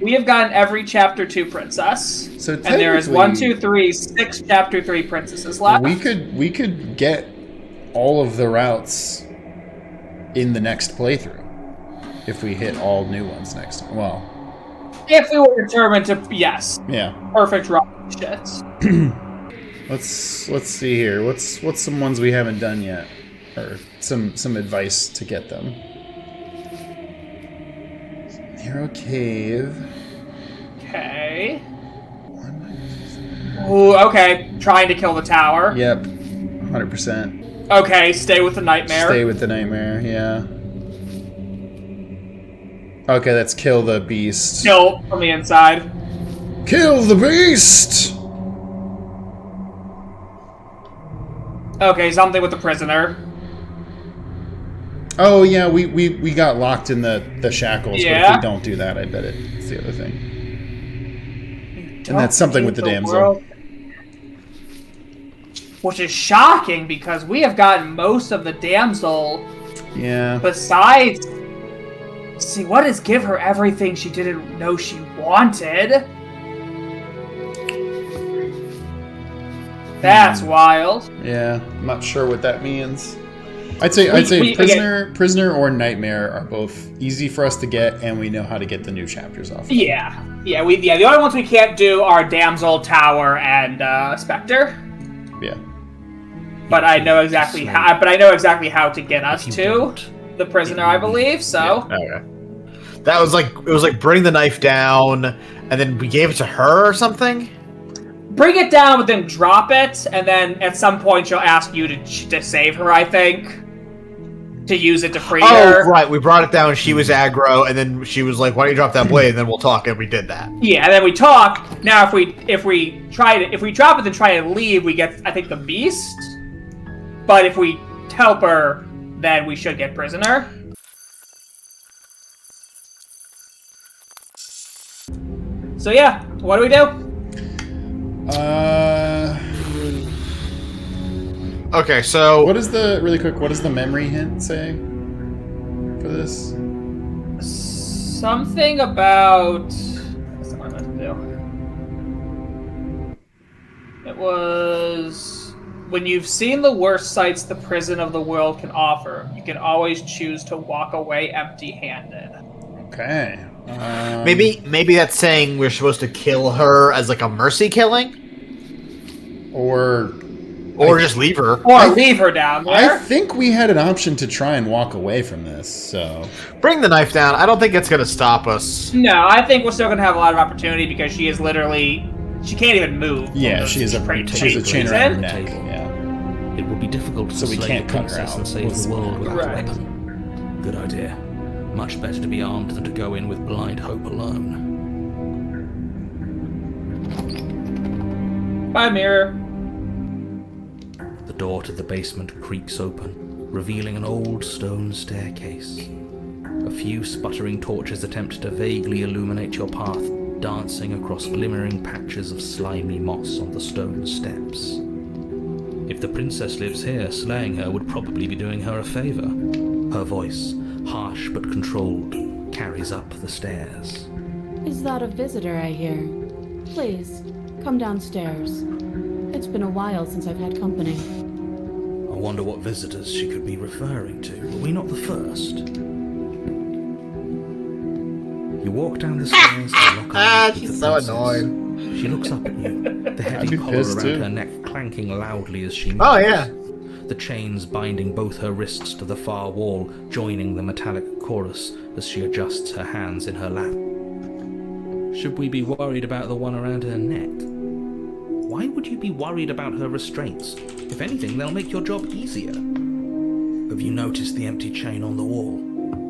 We have gotten every chapter 2 princess. So and there is 1, 2, 3, 6 chapter 3 princesses left. We could get all of the routes in the next playthrough if we hit all new ones next time. Well, if we were determined to, yes. Yeah. Perfect rock shits. Let's see here. What's some ones we haven't done yet, or some advice to get them. Narrow cave. Okay. Ooh, okay. Trying to kill the tower. Yep. 100%. Okay, stay with the nightmare. Stay with the nightmare, yeah. Okay, let's kill the beast. Kill from the inside. Kill the beast! Okay, something with the prisoner. Oh yeah, we got locked in the shackles, yeah. But if we don't do that, I bet it's the other thing. And that's something with the damsel. World. Which is shocking, because we have gotten most of the damsel. Yeah. Besides... See, what does give her everything she didn't know she wanted? That's wild. Yeah, I'm not sure what that means. I'd say prisoner or nightmare are both easy for us to get, and we know how to get the new chapters off. Yeah. The only ones we can't do are damsel, tower, and specter. Yeah. But I know exactly how. But I know exactly how to get us to the prisoner, I believe. So. Yeah. Okay. That was like bring the knife down, and then we gave it to her or something. Bring it down, but then drop it, and then at some point she'll ask you to save her. I think. To use it to free her. Oh, right. We brought it down, she was aggro, and then she was like, why don't you drop that blade, and then we'll talk, and we did that. Yeah, and then we talk. Now, if we drop it and try to leave, we get, I think, the beast. But if we help her, then we should get prisoner. So yeah, what do we do? Okay, so what does the memory hint say for this? Something about... That's not what I meant to do. It was... When you've seen the worst sights the prison of the world can offer, you can always choose to walk away empty-handed. Okay. Maybe that's saying we're supposed to kill her as like a mercy killing? Or just leave her. Or leave her down there. I think we had an option to try and walk away from this, so... Bring the knife down. I don't think it's going to stop us. No, I think we're still going to have a lot of opportunity because she is literally... She can't even move. Yeah, she has a chain around her neck. Yeah. It would be difficult to we can't cut her out and save the world without right. a weapon. Good idea. Much better to be armed than to go in with blind hope alone. Bye, mirror. The door to the basement creaks open, revealing an old stone staircase. A few sputtering torches attempt to vaguely illuminate your path, dancing across glimmering patches of slimy moss on the stone steps. If the princess lives here, slaying her would probably be doing her a favor. Her voice, harsh but controlled, carries up the stairs. Is that a visitor I hear? Please, come downstairs. It's been a while since I've had company. I wonder what visitors she could be referring to. Were we not the first? You walk down the stairs and lock eyes with she's the so princess. annoyed. She looks up at you, the heavy collar around her neck clanking loudly as she moves. Oh, yeah. The chains binding both her wrists to the far wall, joining the metallic chorus as she adjusts her hands in her lap. Should we be worried about the one around her neck? Why would you be worried about her restraints? If anything, they'll make your job easier. Have you noticed the empty chain on the wall?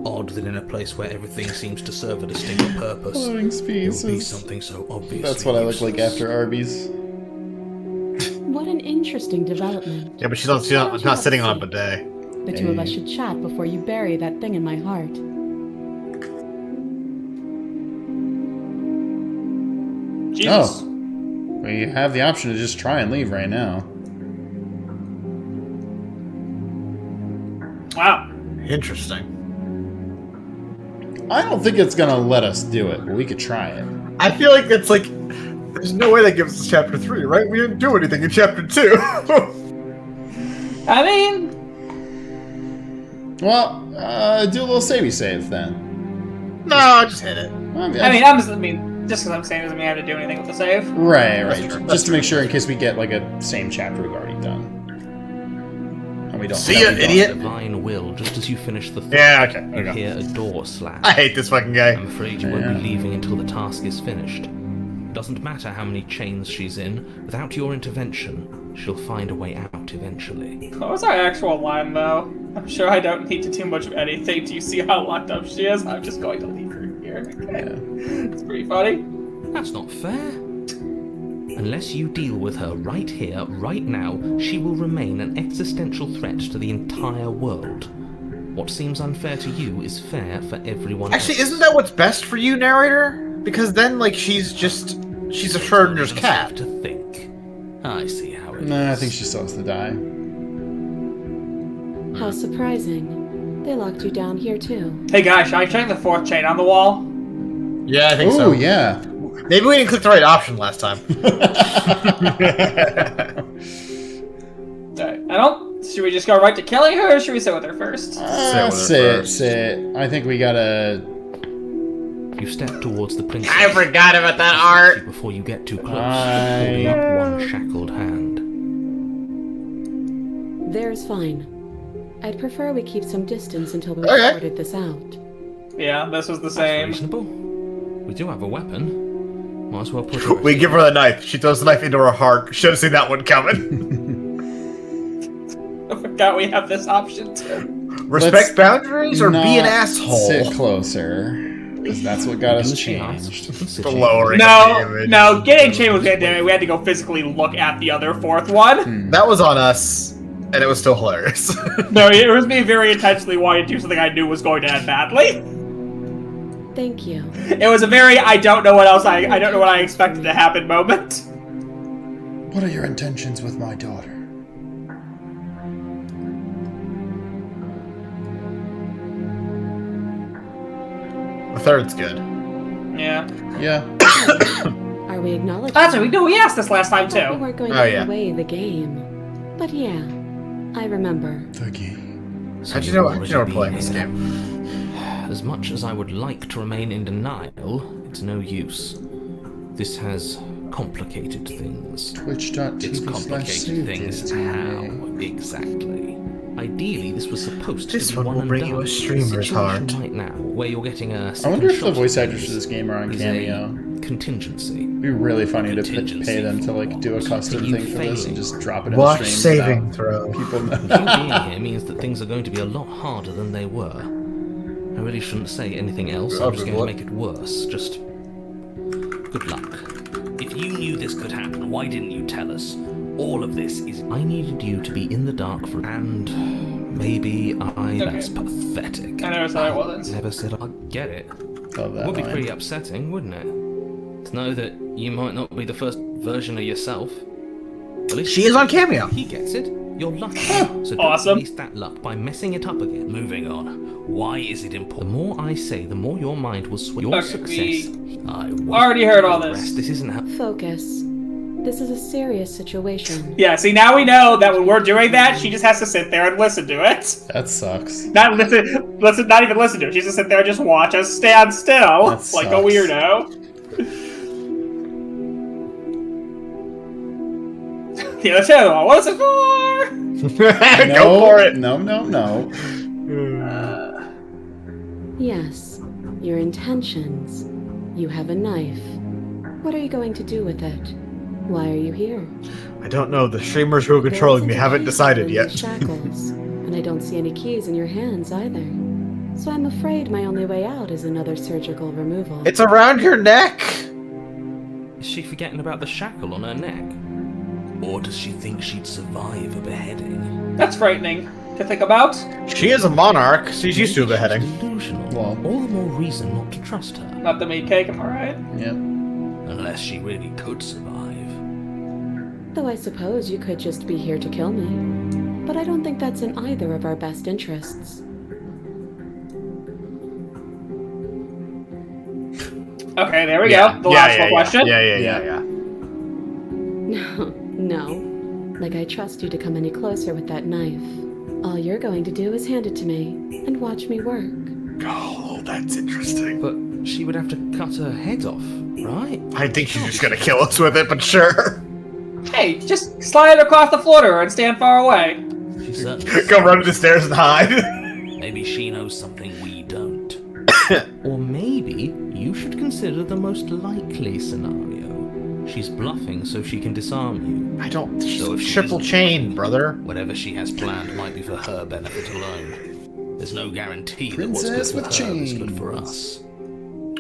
Odd that in a place where everything seems to serve a distinct purpose, Flowing it would be species. something so obvious. That's what I look like after Arby's. What an interesting development. Yeah, but she's not sitting on a bidet. The two of us should chat before you bury that thing in my heart. Jesus. Oh. We have the option to just try and leave right now. Wow. Interesting. I don't think it's gonna let us do it, but we could try it. I feel like it's like there's no way that gives us chapter 3, right? We didn't do anything in chapter 2. I mean, Well, do a little savey save then. No, just hit it. just because I'm saying doesn't mean I have to do anything with the save. Right. Just to make sure in case we get like a same chapter we've already done. And we don't. See ya, idiot. Divine will, just as you finish the Yeah, okay. you Okay. hear a door slam. I hate this fucking guy. I'm afraid you won't be leaving until the task is finished. Doesn't matter how many chains she's in, without your intervention, she'll find a way out eventually. What was our actual line, though? I'm sure I don't need to do much of anything. Do you see how locked up she is? I'm just going to leave her here. Okay. It's pretty funny. That's not fair. Unless you deal with her right here, right now, she will remain an existential threat to the entire world. What seems unfair to you is fair for everyone Actually, else. isn't that what's best for you, narrator? Because then, like, she's a Schrodinger's Just cat. have to think. I see how it is. Nah, I think she still has to die. How surprising. They locked you down here too. Hey guys, should I check the 4th chain on the wall? Yeah, I think Ooh, so. yeah. Maybe we didn't click the right option last time. Alright, should we just go right to killing her, or should we sit with her first? Sit. I think we gotta. You step towards the princess. I forgot about that art. Before you get too close, holding up one shackled hand. There's fine. I'd prefer we keep some distance until we've Okay. sorted this out. Yeah, this was the That's same. reasonable. We do have a weapon. Might as well put her. We give her the knife. She throws the knife into her heart. Should have seen that one coming. I forgot we have this option too. Respect Let's boundaries or be an not asshole? Sit closer, because that's what got us changed. The lowering of No, damage. no, getting chain was gonna do it. We had to go physically look at the other 4th one. That was on us, and it was still hilarious. No, it was me very intentionally wanting to do something I knew was going to end badly. Thank you. It was a very I don't know what I expected to happen moment. What are your intentions with my daughter? The third's good. Yeah. Yeah. Are we acknowledging? That's what we knew. We asked this last time We too. weren't going to Oh, give yeah. away the game. But yeah, I remember. The game. How'd you know we're playing this game? As much as I would like to remain in denial, it's no use. This has complicated things. It's Twitch.tv/save complicated things. How exactly? Ideally, this was supposed This to be one one will and bring done. you a streamer's Situation heart. right now, where you're getting a. I wonder if the second voice shot actors for this game are on is Cameo. a contingency. It'd be really funny to Contingency pay them to like do a custom You thing for this and failing. just drop it in Watch the stream saving without throw. people know. You being here means that things are going to be a lot harder than they were. I really shouldn't say anything else. I'm just going to make it worse. Just good luck. If you knew this could happen, why didn't you tell us? All of this is. I needed you to be in the dark for. And maybe that's pathetic. I never said I wasn't. Never said I get it. Love that Would be line. pretty upsetting, wouldn't it? To know that you might not be the first version of yourself. At least She is on Cameo. he gets it. You're lucky. So don't Awesome. waste that luck by messing it up again. Moving on. Why is it important? The more I say, the more your mind will swing. Your Okay, success. I won't already heard all the this. rest. This isn't how. Focus. This is a serious situation. Yeah, see, now we know that when we're doing that, she just has to sit there and listen to it. That sucks. Not not even listen to it. She just sit there and just watch us stand still, That like a sucks. weirdo. The other two, what is it for? Go for it. No. Yes, your intentions. You have a knife. What are you going to do with it? Why are you here? I don't know. The streamers who are controlling me There isn't a haven't key decided in yet. these shackles, and I don't see any keys in your hands either. So I'm afraid my only way out is another surgical removal. It's around your neck. Is she forgetting about the shackle on her neck? Or does she think she'd survive a beheading? That's frightening to think about. She is a monarch. She's used to a Maybe she's beheading. delusional. Well. All the more reason not to trust her. Not the meat cake, am I right? Yep. Unless she really could survive. Though I suppose you could just be here to kill me. But I don't think that's in either of our best interests. Okay, there we go. The logical question. Yeah. No. Like I trust you to come any closer with that knife. All you're going to do is hand it to me and watch me work. Oh, that's interesting. But she would have to cut her head off, right? I think she's just gonna kill us with it, but sure. Hey, just slide it across the floor to her and stand far away. She certainly Go run to the stairs and hide. Maybe she knows something we don't. Or maybe you should consider the most likely scenario. She's bluffing so she can disarm you. I don't. She's So if she triple isn't chain, bluffing, brother. Whatever she has planned might be for her benefit alone. There's no guarantee that what's Princess good for with her is good chains. for us.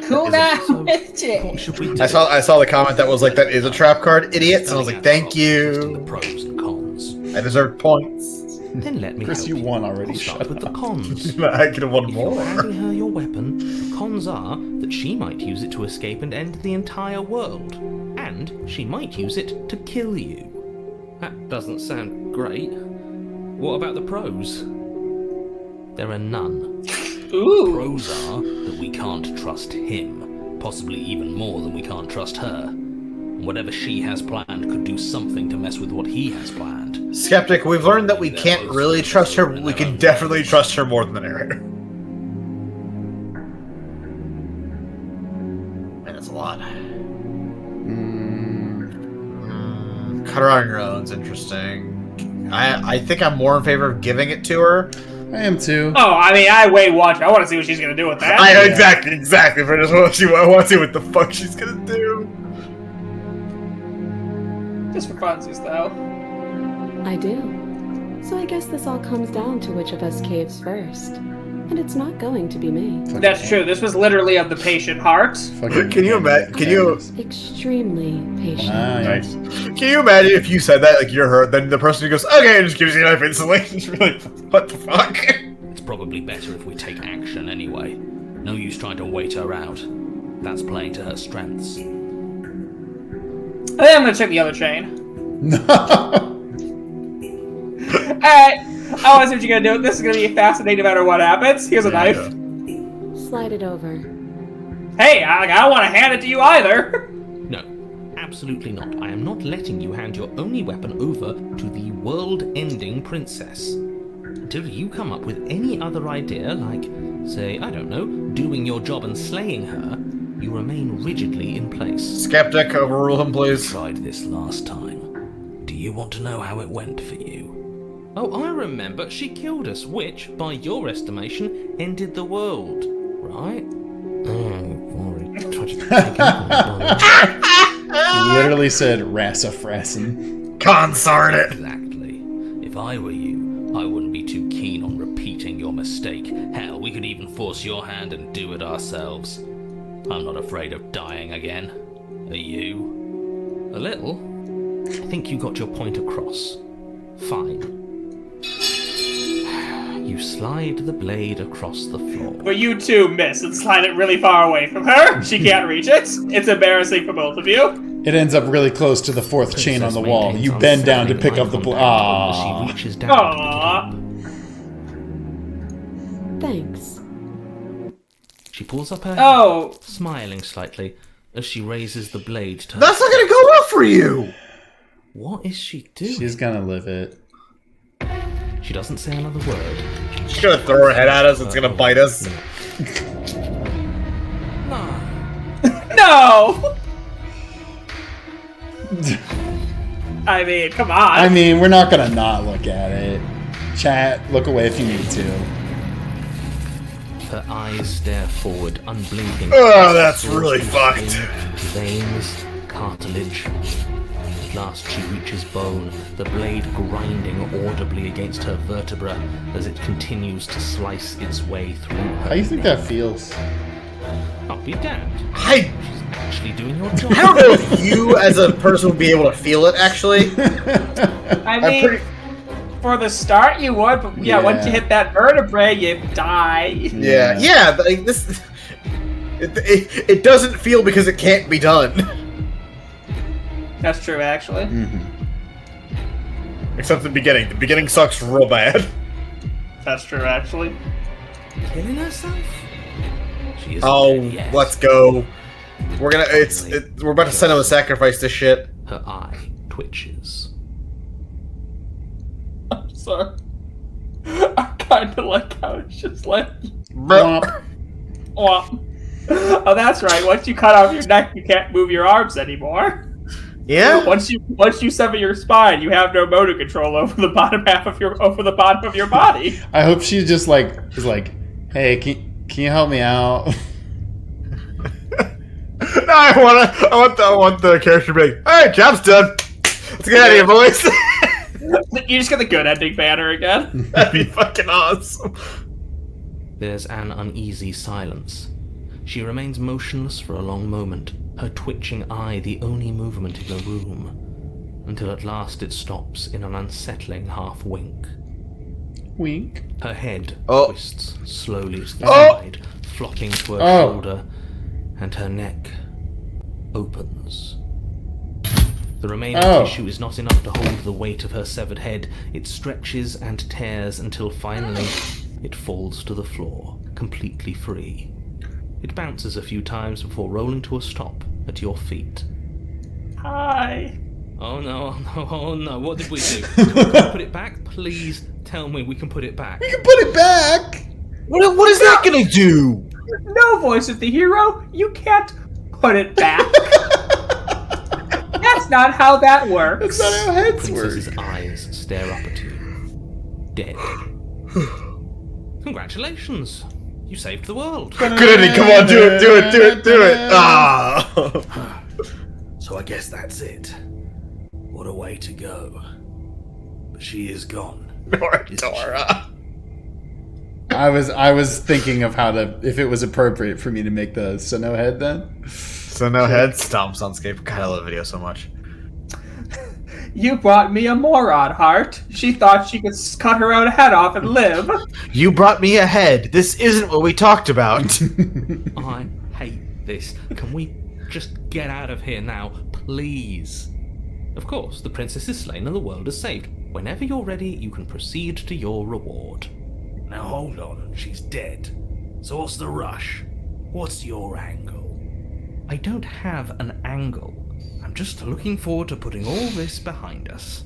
Kuna So, with it. what should we do? I saw the comment that was like, "That is a trap card, idiot." And I was like, "Thank Listing the you. pros and cons. I deserve points." Then let me Chris, help you won already. I'll start Shut with the up. cons. I could have won If you're more. handing her your weapon, the cons are that she might use it to escape and end the entire world. And she might use it to kill you. That doesn't sound great. What about the pros? There are none. Ooh. Pros are that we can't trust him, possibly even more than we can't trust her. Whatever she has planned could do something to mess with what he has planned. Skeptic, we've learned that we can't really trust her, but we can definitely trust her more than the narrator. Man, that's a lot. Cut her on your own's interesting. I think I'm more in favor of giving it to her. I am too. Oh, I mean, I watch. I want to see what she's gonna do with that. Exactly. For just want to see what the fuck she's gonna do. Just for funsies, though. I do. So I guess this all comes down to which of us caves first. And it's not going to be me. That's true. This was literally of the patient heart. Fucking Can you imagine? Can you? Extremely patient. Nice. Can you imagine if you said that, like you're her, then the person who goes, "Okay," and just gives you a knife instantly? It's really, what the fuck? It's probably better if we take action anyway. No use trying to wait her out. That's playing to her strengths. I think I'm gonna check the other chain. No. Alright. I want to see what you're gonna do. This is gonna be fascinating no matter what happens. Here's a knife. Slide it over. Hey, I don't want to hand it to you either. No, absolutely not. I am not letting you hand your only weapon over to the world-ending princess. Until you come up with any other idea, like, say, I don't know, doing your job and slaying her, you remain rigidly in place. Skeptic, overrule him, please. Tried this last time. Do you want to know how it went for you? Oh, I remember. She killed us, which, by your estimation, ended the world. Right? Oh, worried. Tried to take He literally said Rassafrassin. Consort it. Exactly. If I were you, I wouldn't be too keen on repeating your mistake. Hell, we could even force your hand and do it ourselves. I'm not afraid of dying again. Are you? A little. I think you got your point across. Fine. You slide the blade across the floor. But you two miss and slide it really far away from her. She can't reach it. It's embarrassing for both of you. It ends up really close to the fourth chain on the wall. You bend down to pick up the She reaches down Aww. to pick it up. Thanks. She pulls up her head, Oh. smiling slightly as she raises the blade to her. That's not gonna go well for you. What is she doing? She's gonna live it. She doesn't say another word. She's gonna throw her head at us. It's gonna bite us. No. No! I mean, come on. I mean, we're not gonna not look at it. Chat, look away if you need to. Her eyes stare forward, unblinking. Oh, that's really fucked. Veins, cartilage. At last she reaches bone, the blade grinding audibly against her vertebra as it continues to slice its way through her. How do you think that feels? I'll be damned. I She's actually doing your job. don't know if you, as a person, would be able to feel it. Actually, I I'm mean, pretty. for the start you would, but yeah, once you hit that vertebrae, you die. Yeah. Like this. It doesn't feel because it can't be done. That's true, actually. Mm-hmm. Except the beginning. The beginning sucks real bad. That's true, actually. Killing herself? She isn't Oh, dead yet. let's go. We're about to send him a sacrifice to shit. Her eye twitches. I'm sorry. I kind of like how it's just like... Womp. Oh, that's right. Once you cut off your neck, you can't move your arms anymore. Yeah. Once you sever your spine, you have no motor control over the bottom of your body. I hope she just like is like, hey, can you help me out? No, I want the character to be like, all right, job's done. Let's get out of here, boys. You just get the good ending banner again. That'd be fucking awesome. There's an uneasy silence. She remains motionless for a long moment, her twitching eye the only movement in the room, until at last it stops in an unsettling half-wink. Wink. Her head Oh. twists slowly to the Oh. side, flocking to her Oh. shoulder, and her neck opens. The remaining tissue is not enough to hold the weight of her severed head. It stretches and tears until finally it falls to the floor, completely free. It bounces a few times before rolling to a stop at your feet. Hi. Oh no, oh no, oh no, what did we do? Can we put it back? Please tell me we can put it back. We can put it back. What is that gonna do? No, voice of the hero. You can't put it back. That's not how that works. That's not how heads work. Princess's eyes stare up at you. Dead. Congratulations. You saved the world. Good ending. Come on, do it. Ah. So I guess that's it. What a way to go. But she is gone. Nora. I was thinking of if it was appropriate for me to make the Sano head then. So no head stomps on Scape. God, I love the video so much. You brought me a moron heart. She thought she could cut her own head off and live. You brought me a head. This isn't what we talked about. I hate this. Can we just get out of here now, please? Of course, the princess is slain and the world is saved. Whenever you're ready, you can proceed to your reward. Now hold on, she's dead. So what's the rush? What's your angle? I don't have an angle. I'm just looking forward to putting all this behind us.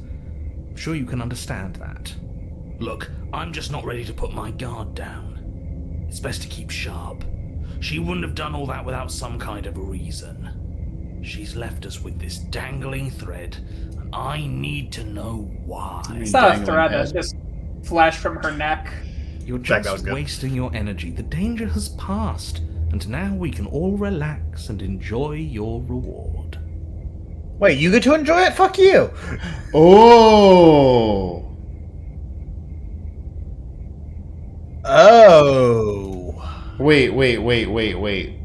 I'm sure you can understand that. Look, I'm just not ready to put my guard down. It's best to keep sharp. She wouldn't have done all that without some kind of reason. She's left us with this dangling thread, and I need to know why. It's not a thread, it's just flesh from her neck. You're That was just good. wasting your energy. The danger has passed, and now we can all relax and enjoy your reward. Wait, you get to enjoy it? Fuck you. Oh. Oh. Wait.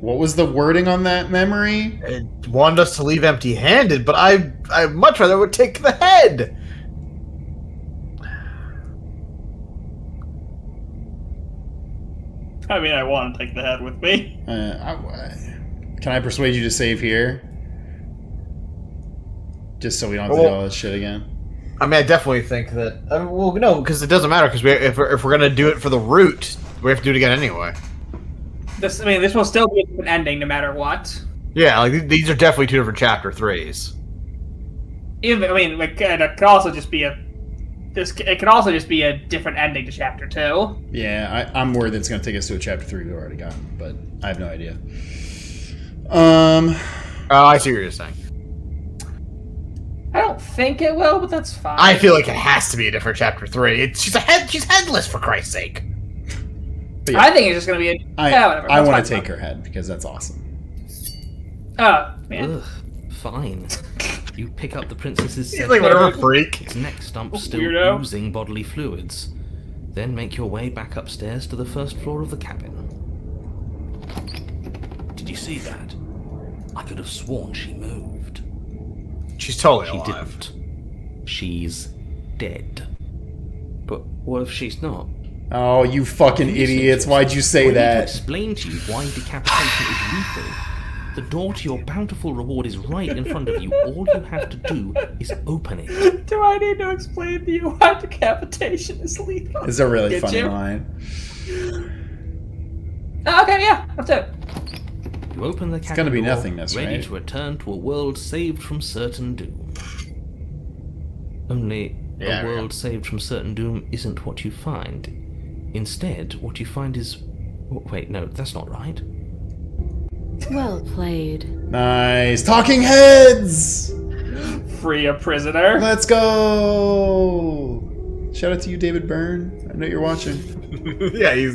What was the wording on that memory? It wanted us to leave empty-handed, but I much rather would take the head. I mean, I want to take the head with me. Can I persuade you to save here? Just so we don't have to do all this shit again. I mean, I definitely think that. Well, no, because it doesn't matter. Because if we're gonna do it for the root, we have to do it again anyway. This will still be an ending no matter what. Yeah, like these are definitely two different chapter 3s. It could also just be it could also just be a different ending to chapter 2. Yeah, I'm worried that it's going to take us to a chapter 3 we've already gotten, but I have no idea. Oh, I see what you're saying. I don't think it will, but that's fine. I feel like it has to be a different chapter 3. She's headless, for Christ's sake. But yeah, I think it's just going to be whatever. I That's want fine. to take her head because that's awesome. Oh, man. Ugh, fine. You pick up the princess's He's like, whatever, freak. its neck stump still Weirdo. oozing bodily fluids. Then make your way back upstairs to the first floor of the cabin. Did you see that? I could have sworn she moved. She's totally She alive. didn't. She's dead. But what if she's not? Oh, you fucking idiots. Why'd you say I need to that? explain to you why decapitation is lethal. The door to your bountiful reward is right in front of you. All you have to do is open it. Do I need to explain to you why decapitation is lethal? It's a really Did funny you? line. Oh, okay, yeah, that's it. You open the cabin gonna be door, nothingness, ready right? to return to a world saved from certain doom. Only Yeah, a world saved from certain doom isn't what you find. Instead, what you find is... Wait, no, that's not right. Well played. Nice. Talking heads! Free a prisoner. Let's go! Shout out to you, David Byrne. I know you're watching. Yeah, he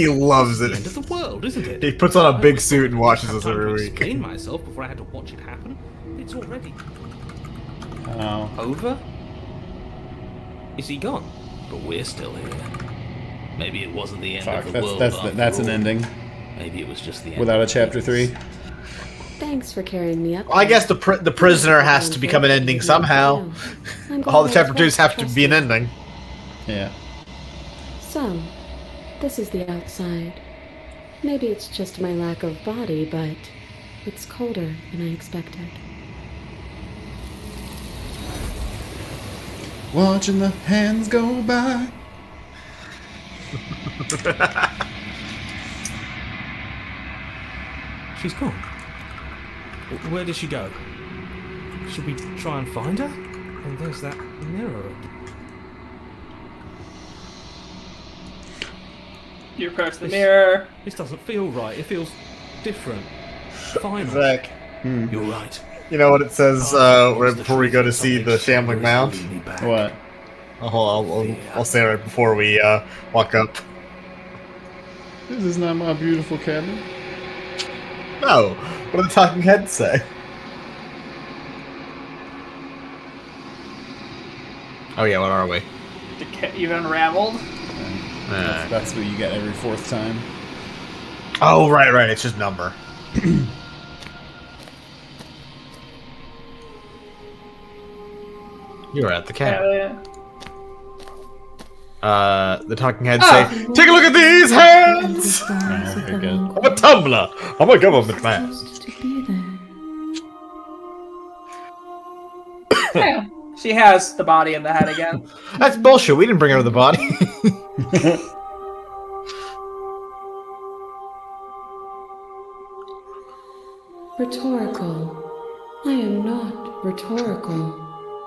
loves It's the end it. of the world, isn't it? He puts on a big suit and watches I us had time every to week. explain myself before I had to watch it happen. It's already Oh. over. Is he gone? But we're still here. Maybe it wasn't the end Fuck, of the world. after that's an all. ending. Maybe it was just the end. Without a of chapter things. 3. Thanks for carrying me up. Well, I guess the prisoner has to become an ending somehow. All the chapter 2s have to be an ending. Yeah. So, this is the outside. Maybe it's just my lack of body, but it's colder than I expected. Watching the hands go by. She's gone. Where did she go? Should we try and find her? And there's that mirror. You approach the mirror. This doesn't feel right. It feels different. Final. Zach, You're right. you know what it says right before we go to see the shambling mound? What? I'll say it right before we walk up. This is not my beautiful cabin. No, what do the talking heads say? Oh yeah, what are we? You've unraveled. That's what you get every 4th time. Oh right, it's just number. You're at the cabin. The talking heads say, "Take a look at these hands! very good. I'm a tumbler. I'm a government man." Supposed to be there. Yeah. She has the body and the head again. That's bullshit. We didn't bring her the body. Rhetorical. I am not rhetorical.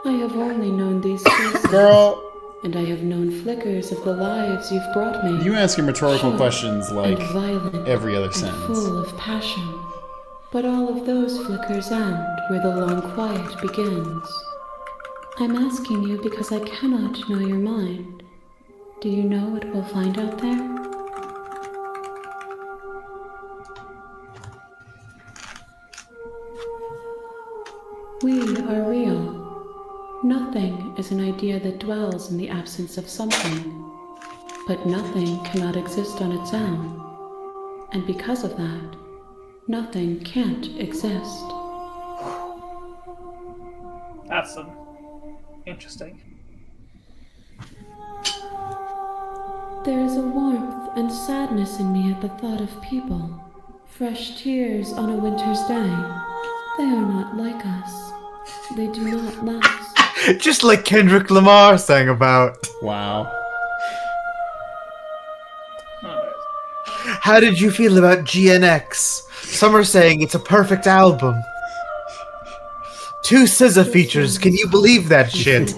I have only known these faces. Girl, And I have known flickers of the lives you've brought me. you asking rhetorical Sharp questions like and violent every other and sentence. full of passion. But all of those flickers end where the long quiet begins. I'm asking you because I cannot know your mind. Do you know what we'll find out there? We are real. Nothing is an idea that dwells in the absence of something. But nothing cannot exist on its own. And because of that, nothing can't exist. That's interesting. There is a warmth and sadness in me at the thought of people. Fresh tears on a winter's day. They are not like us. They do not last. Just like Kendrick Lamar sang about. Wow. How did you feel about GNX? Some are saying it's a perfect album. 2 SZA features. Can you believe that shit?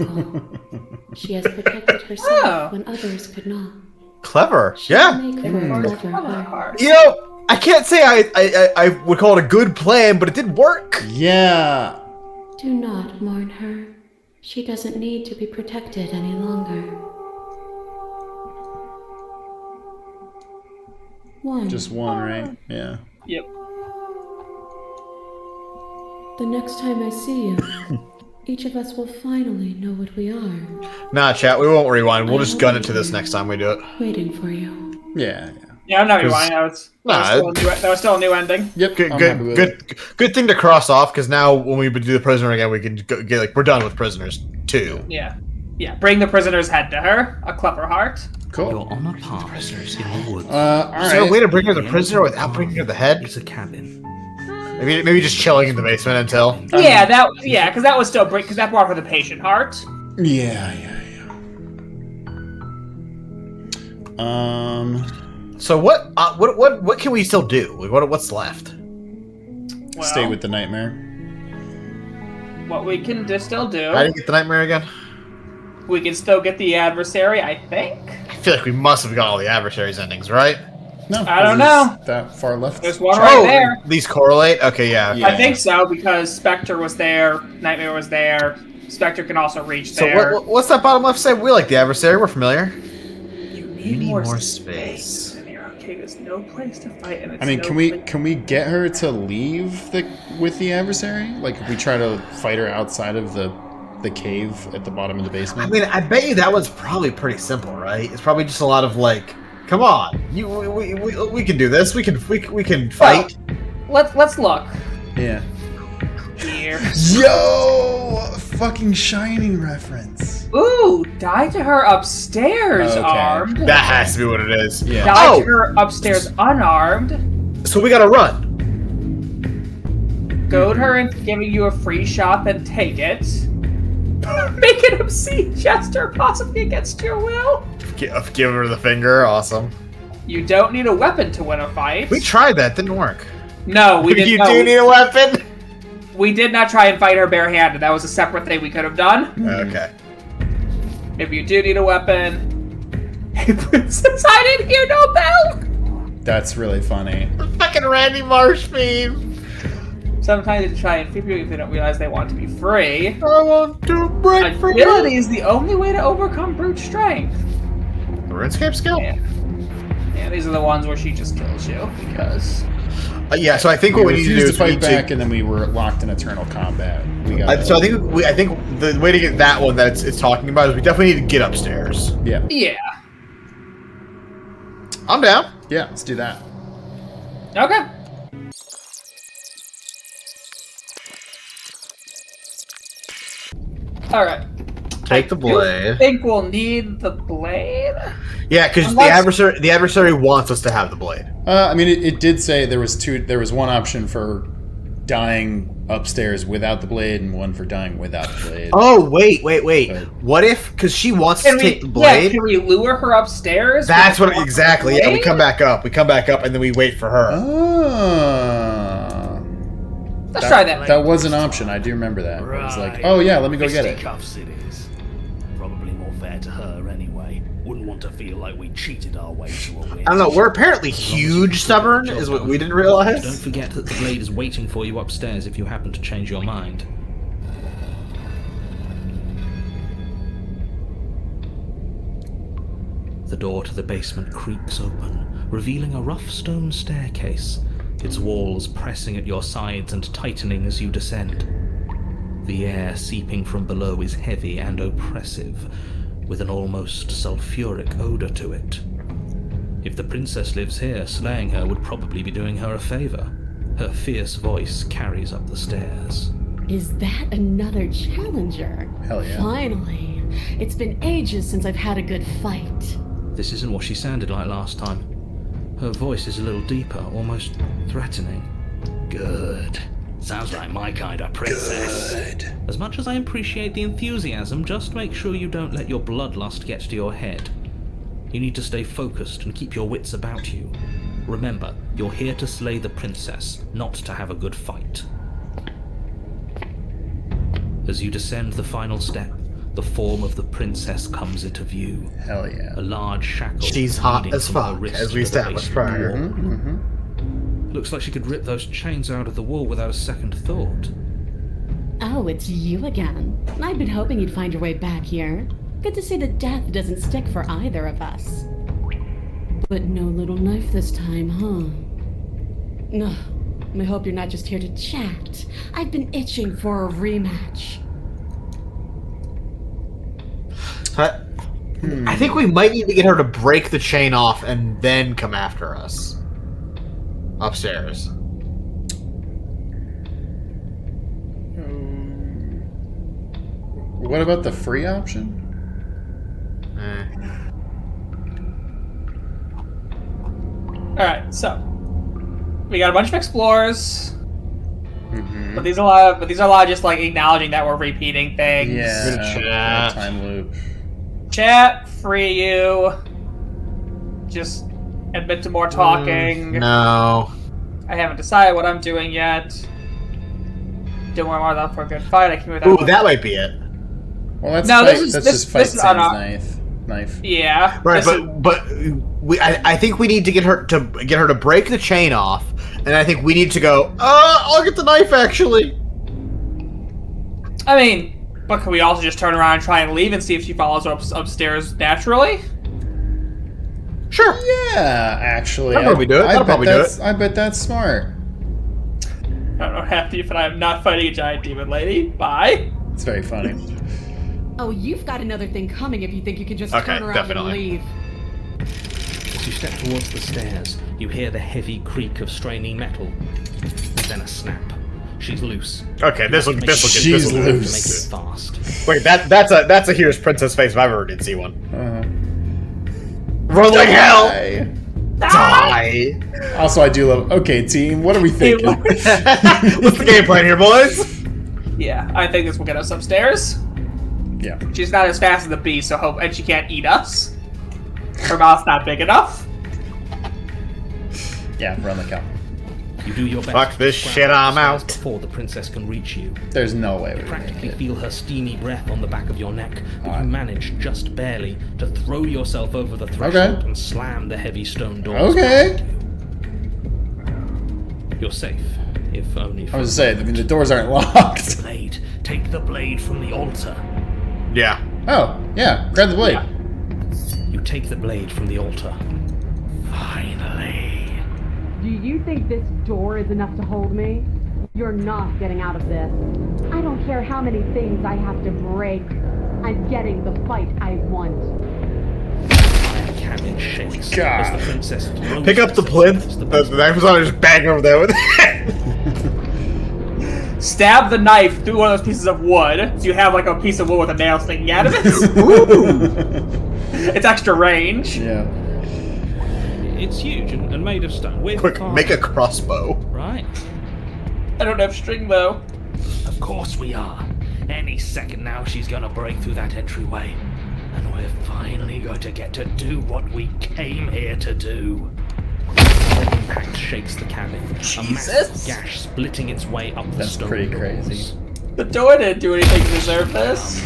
She has protected herself Oh. when others could not. Clever. She Yeah. will make for a clever heart. You know, I can't say I would call it a good plan, but it did work. Yeah. Do not mourn her. She doesn't need to be protected any longer. One. Just one, right? Yeah. Yep. The next time I see you, each of us will finally know what we are. Nah, chat, we won't rewind. We'll just gun into this next time we do it. Waiting for you. Yeah. Yeah, I'm not rewinding. That was still a new ending. Yep. Good, I'm happy with it. good thing to cross off, because now when we do the prisoner again, we can get like we're done with prisoners too. Yeah. Yeah. Bring the prisoner's head to her. A clever heart. Cool. You're on a path in the woods. All Is there a right. way to bring her the prisoner without bringing her the head? It's a cabin. Maybe just chilling in the basement until. Because that was still because that brought her the patient heart. Yeah. So what can we still do? Like, what's left? stay with the nightmare. What we can still do... How do you get the nightmare again? We can still get the adversary, I think. I feel like we must have got all the adversaries endings, right? No, I don't know. That far left. There's one right there. These correlate? Okay, yeah. Yeah. I think so, because Spectre was there, Nightmare was there. Spectre can also reach there. So what's that bottom left say? We like the adversary. We're familiar. You need more space. And you're okay, there's no place to fight. And it's I mean, no can we get her to leave with the adversary? Like, if we try to fight her outside of the cave at the bottom of the basement? I mean, I bet you that one's probably pretty simple, right? It's probably just a lot of like, come on, we can do this. We can fight. Well, let's look. Yeah. Here. Yo! Fucking Shining reference. Ooh, die to her upstairs Okay. armed. That has to be what it is. Yeah. Die to her upstairs unarmed. So we gotta run. Goad her into giving you a free shot, then take it. Make an obscene gesture, possibly against your will. Give her the finger. Awesome. You don't need a weapon to win a fight. We tried that. Didn't work. No, we didn't. You no, do need a weapon. We did not try and fight her barehanded. That was a separate thing we could have done. Okay. If you do need a weapon, hey princess, I didn't hear no bell. That's really funny. Fucking Randy Marsh meme. Sometimes they try and free people if they don't realize they want to be free. I want to break free. Agility is the only way to overcome brute strength. The RuneScape skill. Yeah, these are the ones where she just kills you because. Yeah, so I think what we need to do is fight back, and then we were locked in eternal combat. So I think the way to get that one that it's talking about is we definitely need to get upstairs. Yeah. Yeah. I'm down. Yeah, let's do that. Okay. All right. Take the blade. I think we'll need the blade. Yeah, because the adversary wants us to have the blade. I mean, it did say there was one option for dying upstairs without the blade and one for dying without the blade. Oh, wait. But, What if, because she wants to take the blade? Yeah, can we lure her upstairs? That's what, exactly. Yeah, we come back up, and then we wait for her. Oh. Let's try that. That was an option. I do remember that. It was like, oh yeah, let me go get it. Fisticuffs it is. Probably more fair to her anyway. Wouldn't want to feel like we cheated our way to a win. I don't know, we're apparently huge stubborn, is what we didn't realize. Don't forget that the blade is waiting for you upstairs if you happen to change your mind. The door to the basement creaks open, revealing a rough stone staircase, its walls pressing at your sides and tightening as you descend. The air seeping from below is heavy and oppressive, with an almost sulfuric odor to it. If the princess lives here, slaying her would probably be doing her a favor. Her fierce voice carries up the stairs. Is that another challenger? Hell yeah. Finally. It's been ages since I've had a good fight. This isn't what she sounded like last time. Her voice is a little deeper, almost threatening. Good. Sounds like my kind of princess. Good. As much as I appreciate the enthusiasm, just make sure you don't let your bloodlust get to your head. You need to stay focused and keep your wits about you. Remember, you're here to slay the princess, not to have a good fight. As you descend the final step, the form of the princess comes into view. Hell yeah. A large shackle. She's hot leading as from her fuck, wrist as we to the established basement prior. wall. Looks like she could rip those chains out of the wall without a second thought. Oh, it's you again. I've been hoping you'd find your way back here. Good to see that death doesn't stick for either of us. But no little knife this time, huh? No, I hope you're not just here to chat. I've been itching for a rematch. I think we might need to get her to break the chain off and then come after us. Upstairs. What about the free option? Alright, so we got a bunch of explorers. Mm-hmm. But these are a lot of just like acknowledging that we're repeating things. Yeah. Chat. Time loop. Chat, free you. Just admit to more talking. No. I haven't decided what I'm doing yet. do I want that for a good fight? I can with that. Ooh, that might be it. Well, that's No, fight, this is- that's this- just fight this is Sam's knife. Yeah. Right, this is- but I think we need to get her to break the chain off, and I think we need to go. I'll get the knife actually. I mean, but can we also just turn around and try and leave and see if she follows us upstairs naturally? Sure. Yeah, actually. That'll probably do it. That'll probably do it. I bet that's smart. I'm not happy, but I'm not fighting a giant demon lady. Bye. It's very funny. Oh, you've got another thing coming if you think you can just Okay, turn around definitely. and leave. As you step towards the stairs, you hear the heavy creak of straining metal. Then a snap. She's loose. Okay, this will get She's this will To loose. make it fast. Wait, that's a Here's Princess face if I ever did see one. Uh-huh. Run like hell. Die. Die. Also, I do love. Okay, team, what are we thinking? What's the game plan here, boys? Yeah, I think this will get us upstairs. Yeah. She's not as fast as the beast, so hope, and she can't eat us. Her mouth's not big enough. Yeah, run like hell. You do your best. Fuck this to shit, grab I'm the out. stairs Before the princess can reach you. There's no way You we're gonna practically make it. feel her steamy breath on the back of your neck, but you manage, just barely, to throw yourself over the threshold and slam the heavy stone doors. Okay. You're safe, if only for I was saying, I mean, the doors aren't locked. blade. Take the blade from the altar. Yeah. Oh, yeah, grab the blade. Yeah. You take the blade from the altar. Finally. Do you think this door is enough to hold me? You're not getting out of this. I don't care how many things I have to break. I'm getting the fight I want. The cabin shakes God. as the princess throws Pick up the herself plinth. against The the knife was on just bang over there with Stab the knife through one of those pieces of wood, so you have like a piece of wood with a nail sticking out of it. It's extra range. Yeah. It's huge and made of stone. With Quick, fire, make a crossbow. right. I don't have string though. Of course we are. Any second now she's gonna break through that entryway. And we're finally going to get to do what we came here to do. The impact shakes the cabin. A massive Jesus. gash splitting its way up the That's stone pretty doors. crazy. The door didn't do anything to deserve this.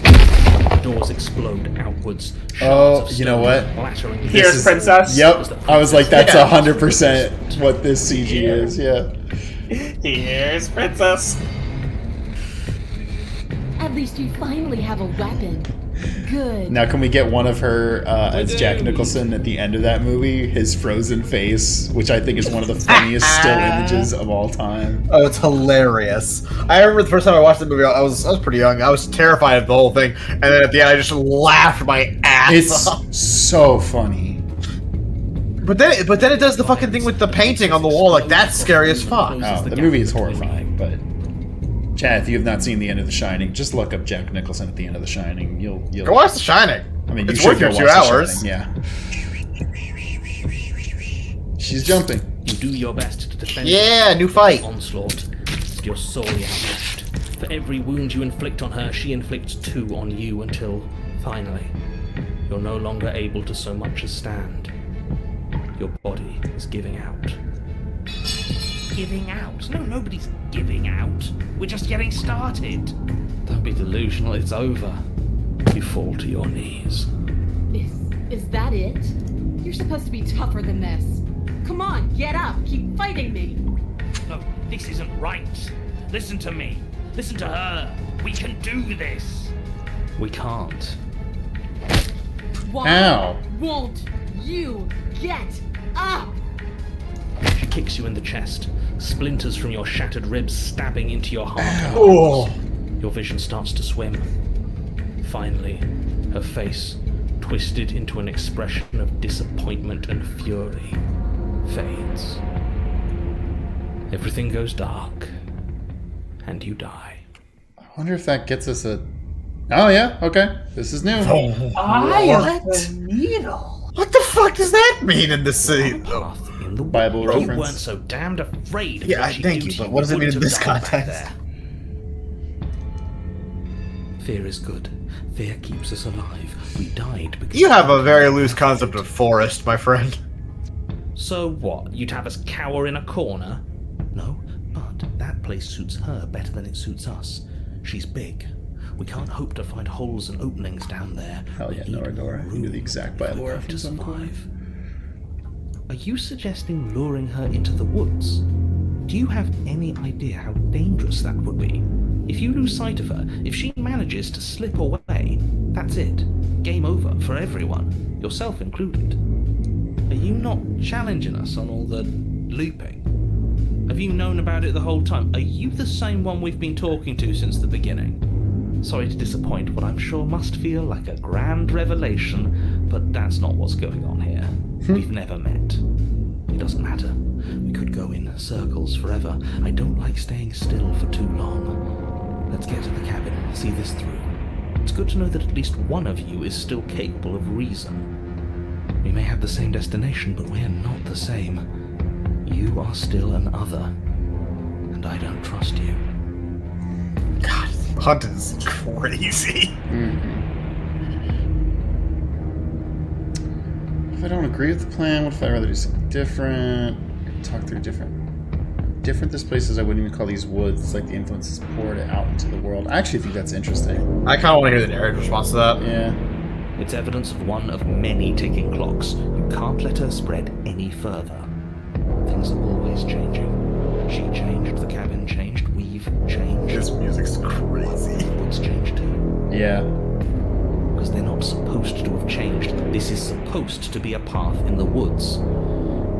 The doors explode outwards. Oh, shards of you know stone what? clattering Here's is- Princess. Yep. I was like, that's Yeah. 100% what this CG is. Yeah. Here's Princess. At least you finally have a weapon. Good. Now, can we get one of her as Jack Nicholson at the end of that movie? His frozen face, which I think is one of the funniest still images of all time. Oh, it's hilarious. I remember the first time I watched the movie, I was pretty young. I was terrified of the whole thing, and then at the end, I just laughed my ass off. It's so funny. But then it does the fucking thing with the painting on the wall. Like that's scary as fuck. Oh, the movie is horrifying, but Chad, if you have not seen The End of The Shining, just look up Jack Nicholson at The End of The Shining. You'll Go watch The Shining. I mean, you It's should worth go your watch 2 The hours. Shining, yeah. She's jumping. You do your best to defend Yeah, new fight. onslaught. You're sorely outmatched. For every wound you inflict on her, she inflicts 2 on you until, finally, you're no longer able to so much as stand. Your body is giving out. Giving out? No, nobody's giving out. We're just getting started. Don't be delusional, it's over. You fall to your knees. Is that it? You're supposed to be tougher than this. Come on, get up. Keep fighting me. No, this isn't right. Listen to me. Listen to her. We can do this. We can't. Why Ow. won't you get up? She kicks you in the chest, splinters from your shattered ribs stabbing into your heart. Oh. Your vision starts to swim. Finally, her face, twisted into an expression of disappointment and fury, fades. Everything goes dark, and you die. I wonder if that gets us a... Oh, yeah, okay. This is new. I am the needle. What the fuck does that mean in this scene? Path in the Bible You reference. weren't so damned afraid of Yeah, what she'd thank do you, to but what does it mean in wouldn't this have died back context? there. Fear is good. Fear keeps us alive. We died because... You have a very loose concept of forest, my friend. So what? You'd have us cower in a corner? No, but place suits her better than it suits us. She's big. We can't hope to find holes and openings down there. Hell yeah, Noradora. You knew the exact Bylora from some point. Are you suggesting luring her into the woods? Do you have any idea how dangerous that would be? If you lose sight of her, if she manages to slip away, that's it. Game over for everyone, yourself included. Are you not challenging us on all the looping? Have you known about it the whole time? Are you the same one we've been talking to since the beginning? Sorry to disappoint what I'm sure must feel like a grand revelation, but that's not what's going on here. We've never met. It doesn't matter. We could go in circles forever. I don't like staying still for too long. Let's get to the cabin, see this through. It's good to know that at least one of you is still capable of reason. We may have the same destination, but we're not the same. You are still an other, and I don't trust you. God, Hunt is crazy. If I don't agree with the plan, what if I'd rather do something different? Talk through different this place is. I wouldn't even call these woods. It's like the influence is poured out into the world. I actually think that's interesting. I kind of want to hear the narrator's response to that. Yeah. It's evidence of one of many ticking clocks. You can't let her spread any further. Things are always changing. She changed, the cabin changed, we've changed. This music's crazy. What's changed too? Yeah. Because they're not supposed to have changed. This is supposed to be a path in the woods.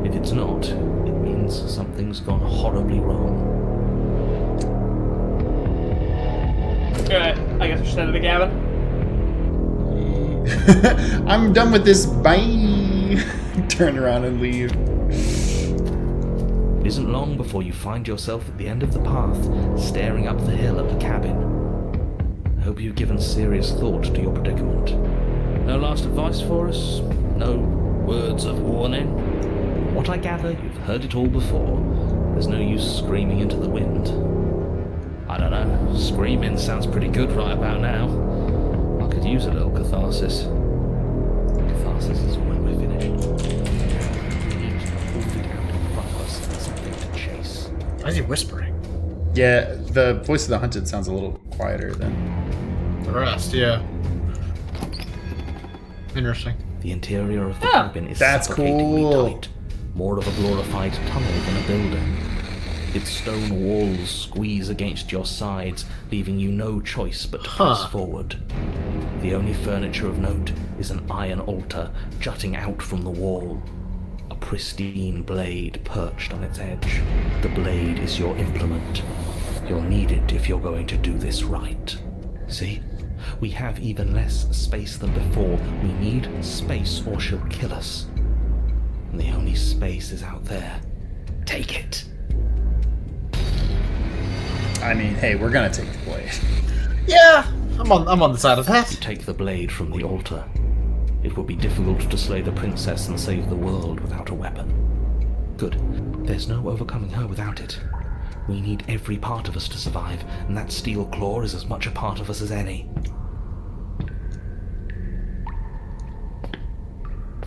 If it's not, it means something's gone horribly wrong. Alright, I guess we should head to the cabin. I'm done with this. Bye. Turn around and leave. It isn't long before you find yourself at the end of the path, staring up the hill at the cabin. I hope you've given serious thought to your predicament. No last advice for us? No words of warning? From what I gather, you've heard it all before. There's no use screaming into the wind. I don't know, screaming sounds pretty good right about now. I could use a little catharsis. Catharsis is when we're finished. Why is he whispering? Yeah, the voice of the hunted sounds a little quieter than the rest. Yeah. Interesting. The interior of the cabin is suffocatingly tight, more of a glorified tunnel than a building. Its stone walls squeeze against your sides, leaving you no choice but to press forward. The only furniture of note is an iron altar jutting out from the wall. A pristine blade perched on its edge. The blade is your implement. You'll need it if you're going to do this right. See? We have even less space than before. We need space or she'll kill us. And the only space is out there. Take it. I mean, hey, we're gonna take the blade. Yeah, I'm on the side of that. Take the blade from the altar. It would be difficult to slay the princess and save the world without a weapon. Good. There's no overcoming her without it. We need every part of us to survive, and that steel claw is as much a part of us as any.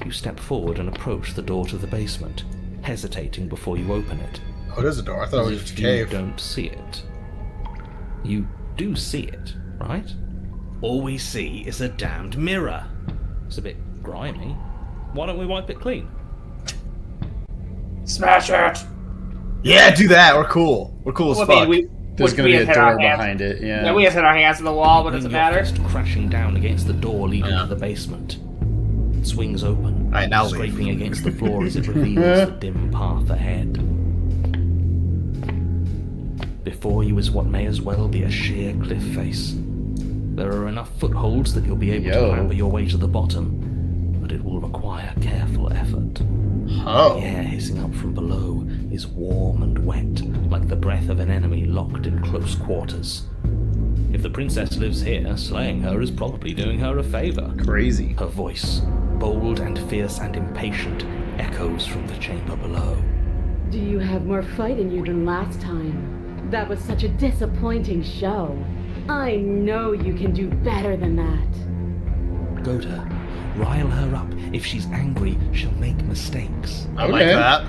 You step forward and approach the door to the basement, hesitating before you open it. Oh, it is a door. I thought it was just a You cave. don't see it. You do see it, right? All we see is a damned mirror. It's a bit grimy. Why don't we wipe it clean? Smash it! Yeah, do that. We're cool. We're cool as Well, fuck. There's gonna be a door behind it, yeah. Yeah, we just hit our hands on the wall, but it doesn't Bring your matter. fist crashing down against the door leading to the basement. It swings open, Alright, now leave. scraping against the floor as it reveals the dim path ahead. Before you is what may as well be a sheer cliff face. There are enough footholds that you'll be able to clamber your way to the bottom, but it will require careful effort. Oh. The air hissing up from below is warm and wet, like the breath of an enemy locked in close quarters. If the princess lives here, slaying her is probably doing her a favor. Crazy. Her voice, bold and fierce and impatient, echoes from the chamber below. Do you have more fight in you than last time? That was such a disappointing show. I know you can do better than that. Goad her. Rile her up. If she's angry, she'll make mistakes. I like that.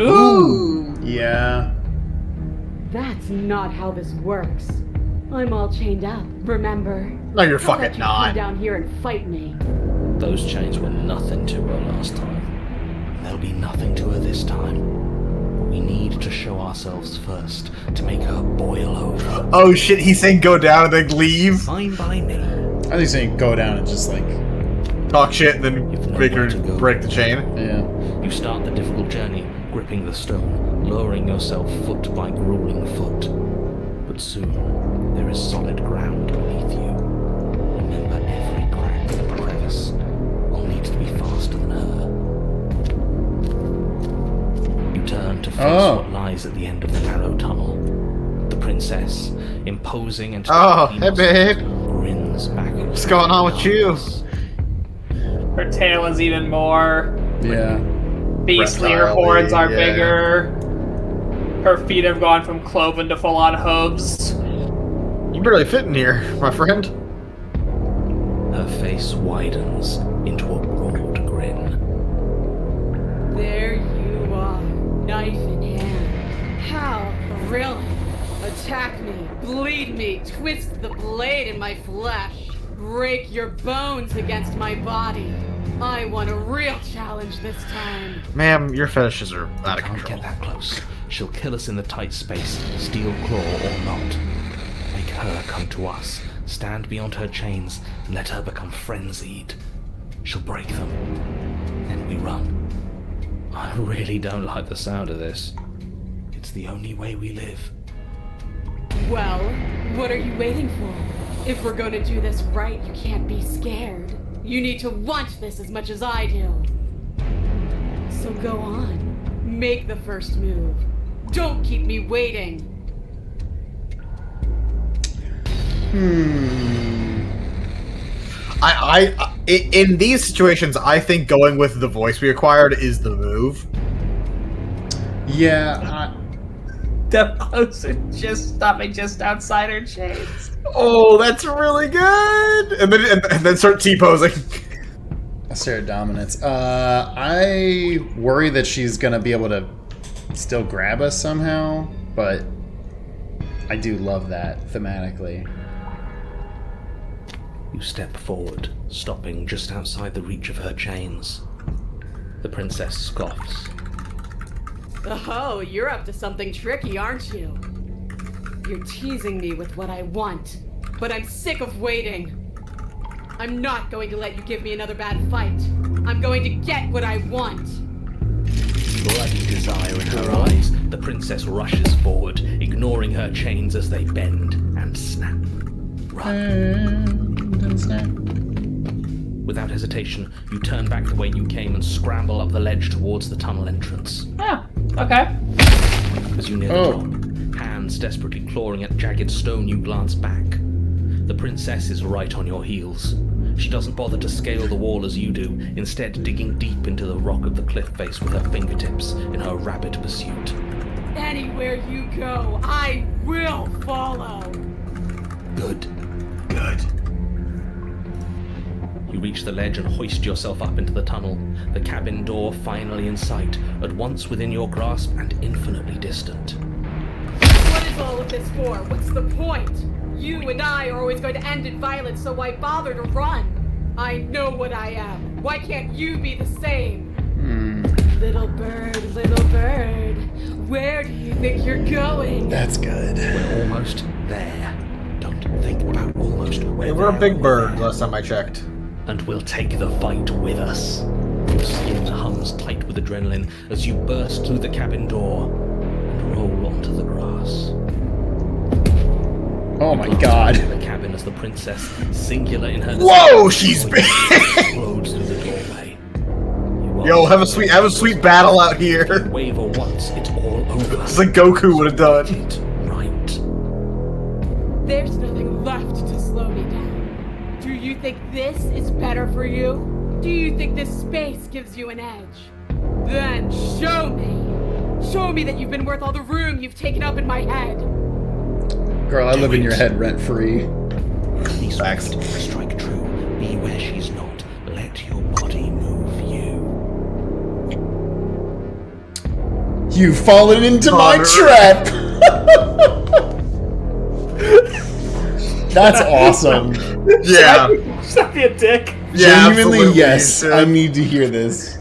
Ooh. Yeah. That's not how this works. I'm all chained up, remember? No, you're How about fucking you not. come down here and fight me? Those chains were nothing to her last time. They'll be nothing to her this time. But we need to show ourselves first to make her boil over. Oh shit, he's saying go down and then leave. Fine by me. I think saying go down and just like, Talk shit and then You've make her nowhere to go. break the chain. yeah. You start the difficult journey, gripping the stone, lowering yourself foot by grueling foot. But soon, there is solid ground beneath you. Remember, every crack and crevice will need to be faster than her. You turn to face what lies at the end of the narrow tunnel. The princess, imposing and Oh, totally hey, babe. grins back at What's going on with you? Her tail is even more Yeah. beastly. Her Reptile-y, horns are yeah. bigger. Her feet have gone from cloven to full-on hooves. You barely fit in here, my friend. Her face widens into a broad grin. There you are, knife in hand. How thrilling! Attack me, bleed me, twist the blade in my flesh, break your bones against my body. I want a real challenge this time. Ma'am, your fetishes are out of Can't control. get that close. She'll kill us in the tight space, steel claw or not. Make her come to us, stand beyond her chains, and let her become frenzied. She'll break them. Then we run. I really don't like the sound of this. It's the only way we live. Well, what are you waiting for? If we're going to do this right, you can't be scared. You need to want this as much as I do. So go on. Make the first move. Don't keep me waiting. In these situations, I think going with the voice we acquired is the move. Yeah. The closer, just stopping just outside her chains. Oh, that's really good. And then start T-posing. Assert dominance. I worry that she's gonna be able to still grab us somehow, but I do love that thematically. You step forward, stopping just outside the reach of her chains. The princess scoffs. Oh, you're up to something tricky, aren't you? You're teasing me with what I want, but I'm sick of waiting. I'm not going to let you give me another bad fight. I'm going to get what I want. Bloody desire in her eyes, the princess rushes forward, ignoring her chains as they bend and snap. Run. And snap. Without hesitation, you turn back the way you came and scramble up the ledge towards the tunnel entrance. Ah, okay. As you near the top, hands desperately clawing at jagged stone, you glance back. The princess is right on your heels. She doesn't bother to scale the wall as you do, instead digging deep into the rock of the cliff face with her fingertips in her rapid pursuit. Anywhere you go, I will follow. Good. You reach the ledge and hoist yourself up into the tunnel, the cabin door finally in sight, at once within your grasp and infinitely distant. What is all of this for? What's the point? You and I are always going to end in violence, so why bother to run? I know what I am. Why can't you be the same? Little bird, where do you think you're going? That's good. We're almost there. Don't think about almost. We're a big bird, last time I checked. And we'll take the fight with us. Your skin hums tight with adrenaline as you burst through the cabin door and roll onto the grass. Oh my god. The cabin as the princess, singular in her. Whoa, she's big. Explodes through the doorway. You Yo, are- have a sweet battle out here. Wave her once, it's all over. It's like Goku would have done. It right. There's nothing left to slow me down. Do you think this is better for you? Do you think this space gives you an edge? Then show me! Show me that you've been worth all the room you've taken up in my head! Girl, I live in your head rent free. Be swift, strike true, be where she's not. Let your body move you. You've fallen into my trap! That's awesome. Yeah. Stop be a dick. Yeah, Genuinely, absolutely, yes. you should. I need to hear this.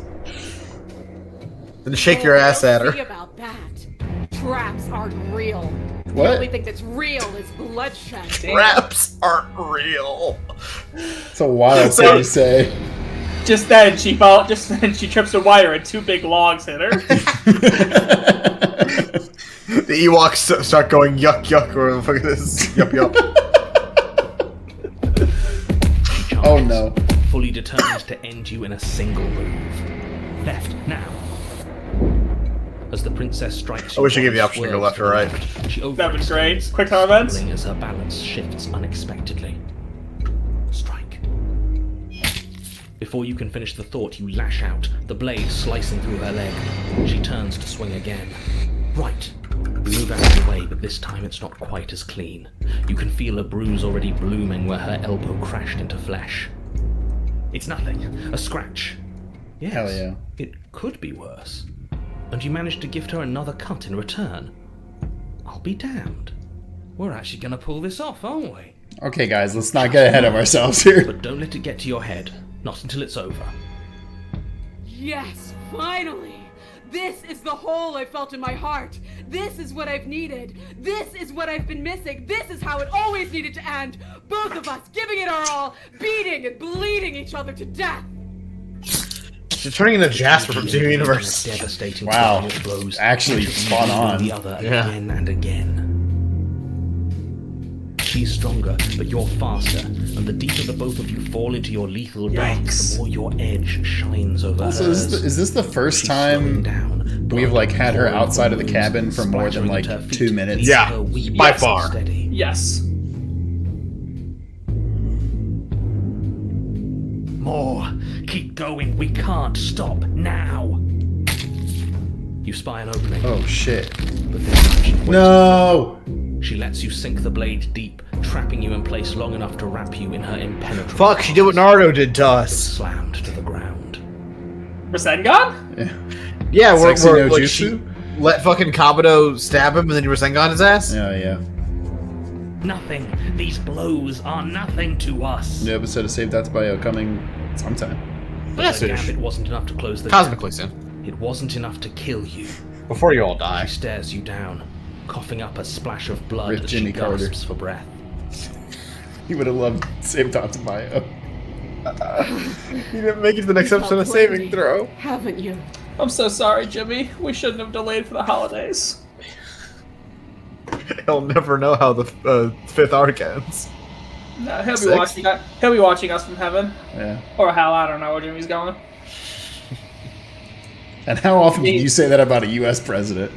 Then shake your ass at her. See about that. Traps aren't real. The What? only thing that's real is bloodshed. Traps aren't real. It's a wild thing to say. Just then she trips a wire and 2 big logs hit her. The Ewoks start going yuck yuck or the fuck is this? Yup yup. Oh no. Fully determined to end you in a single move. Left, now. As the princess strikes I wish I gave the option to go left or right. She That'd been great. overextends, Quick time events. stumbling as her balance shifts unexpectedly. Strike. Before you can finish the thought, you lash out, the blade slicing through her leg. She turns to swing again. Right. You move out of the way, but this time it's not quite as clean. You can feel a bruise already blooming where her elbow crashed into flesh. It's nothing. A scratch. Yes, Hell yeah. it could be worse. And you managed to gift her another cut in return. I'll be damned. We're actually gonna pull this off, aren't we? Okay, guys, let's not get ahead of ourselves here. But don't let it get to your head. Not until it's over. Yes, finally! This is the hole I felt in my heart. This is what I've needed. This is what I've been missing. This is how it always needed to end. Both of us giving it our all, beating and bleeding each other to death. She's turning into Jasper from Steven Universe. Devastating Wow. torrent of blows. Actually, spot on. The other Yeah. again and again. She's stronger, but you're faster, and the deeper the both of you fall into your lethal dance, the more your edge shines over Also, hers. is this the first She's slowing time down, we've like had her pouring outside of the wounds, cabin for more than splattering like at her feet, 2 minutes? Yeah, her weeping by so far. steady. Yes. More. Keep going. We can't stop now. You spy an opening. Oh shit. But this time she waits. No! She lets you sink the blade deep, trapping you in place long enough to wrap you in her impenetrable. Fuck, she did what Naruto did to us. Slammed to the ground. Rasengan? Yeah, Sexy we're no like, jutsu? she let fucking Kabuto stab him and then you were Rasengan his ass? Oh yeah. Nothing. These blows are nothing to us. New episode of Save That's Bio coming sometime. But Yes, the it is. gambit wasn't enough to close the Cosmically gap. soon. It wasn't enough to kill you. Before you all die. She stares you down, coughing up a splash of blood Rip as Jimmy she Carter. gasps for breath. He would have loved Save That's Bio. You didn't make it to the next episode of Saving Throw. Haven't you? I'm so sorry, Jimmy. We shouldn't have delayed for the holidays. He'll never know how the 5th arc ends. No, he'll be Six? watching. He'll be watching us from heaven, Yeah. or hell, I don't know where Jimmy's going. And how often do you say that about a U.S. president?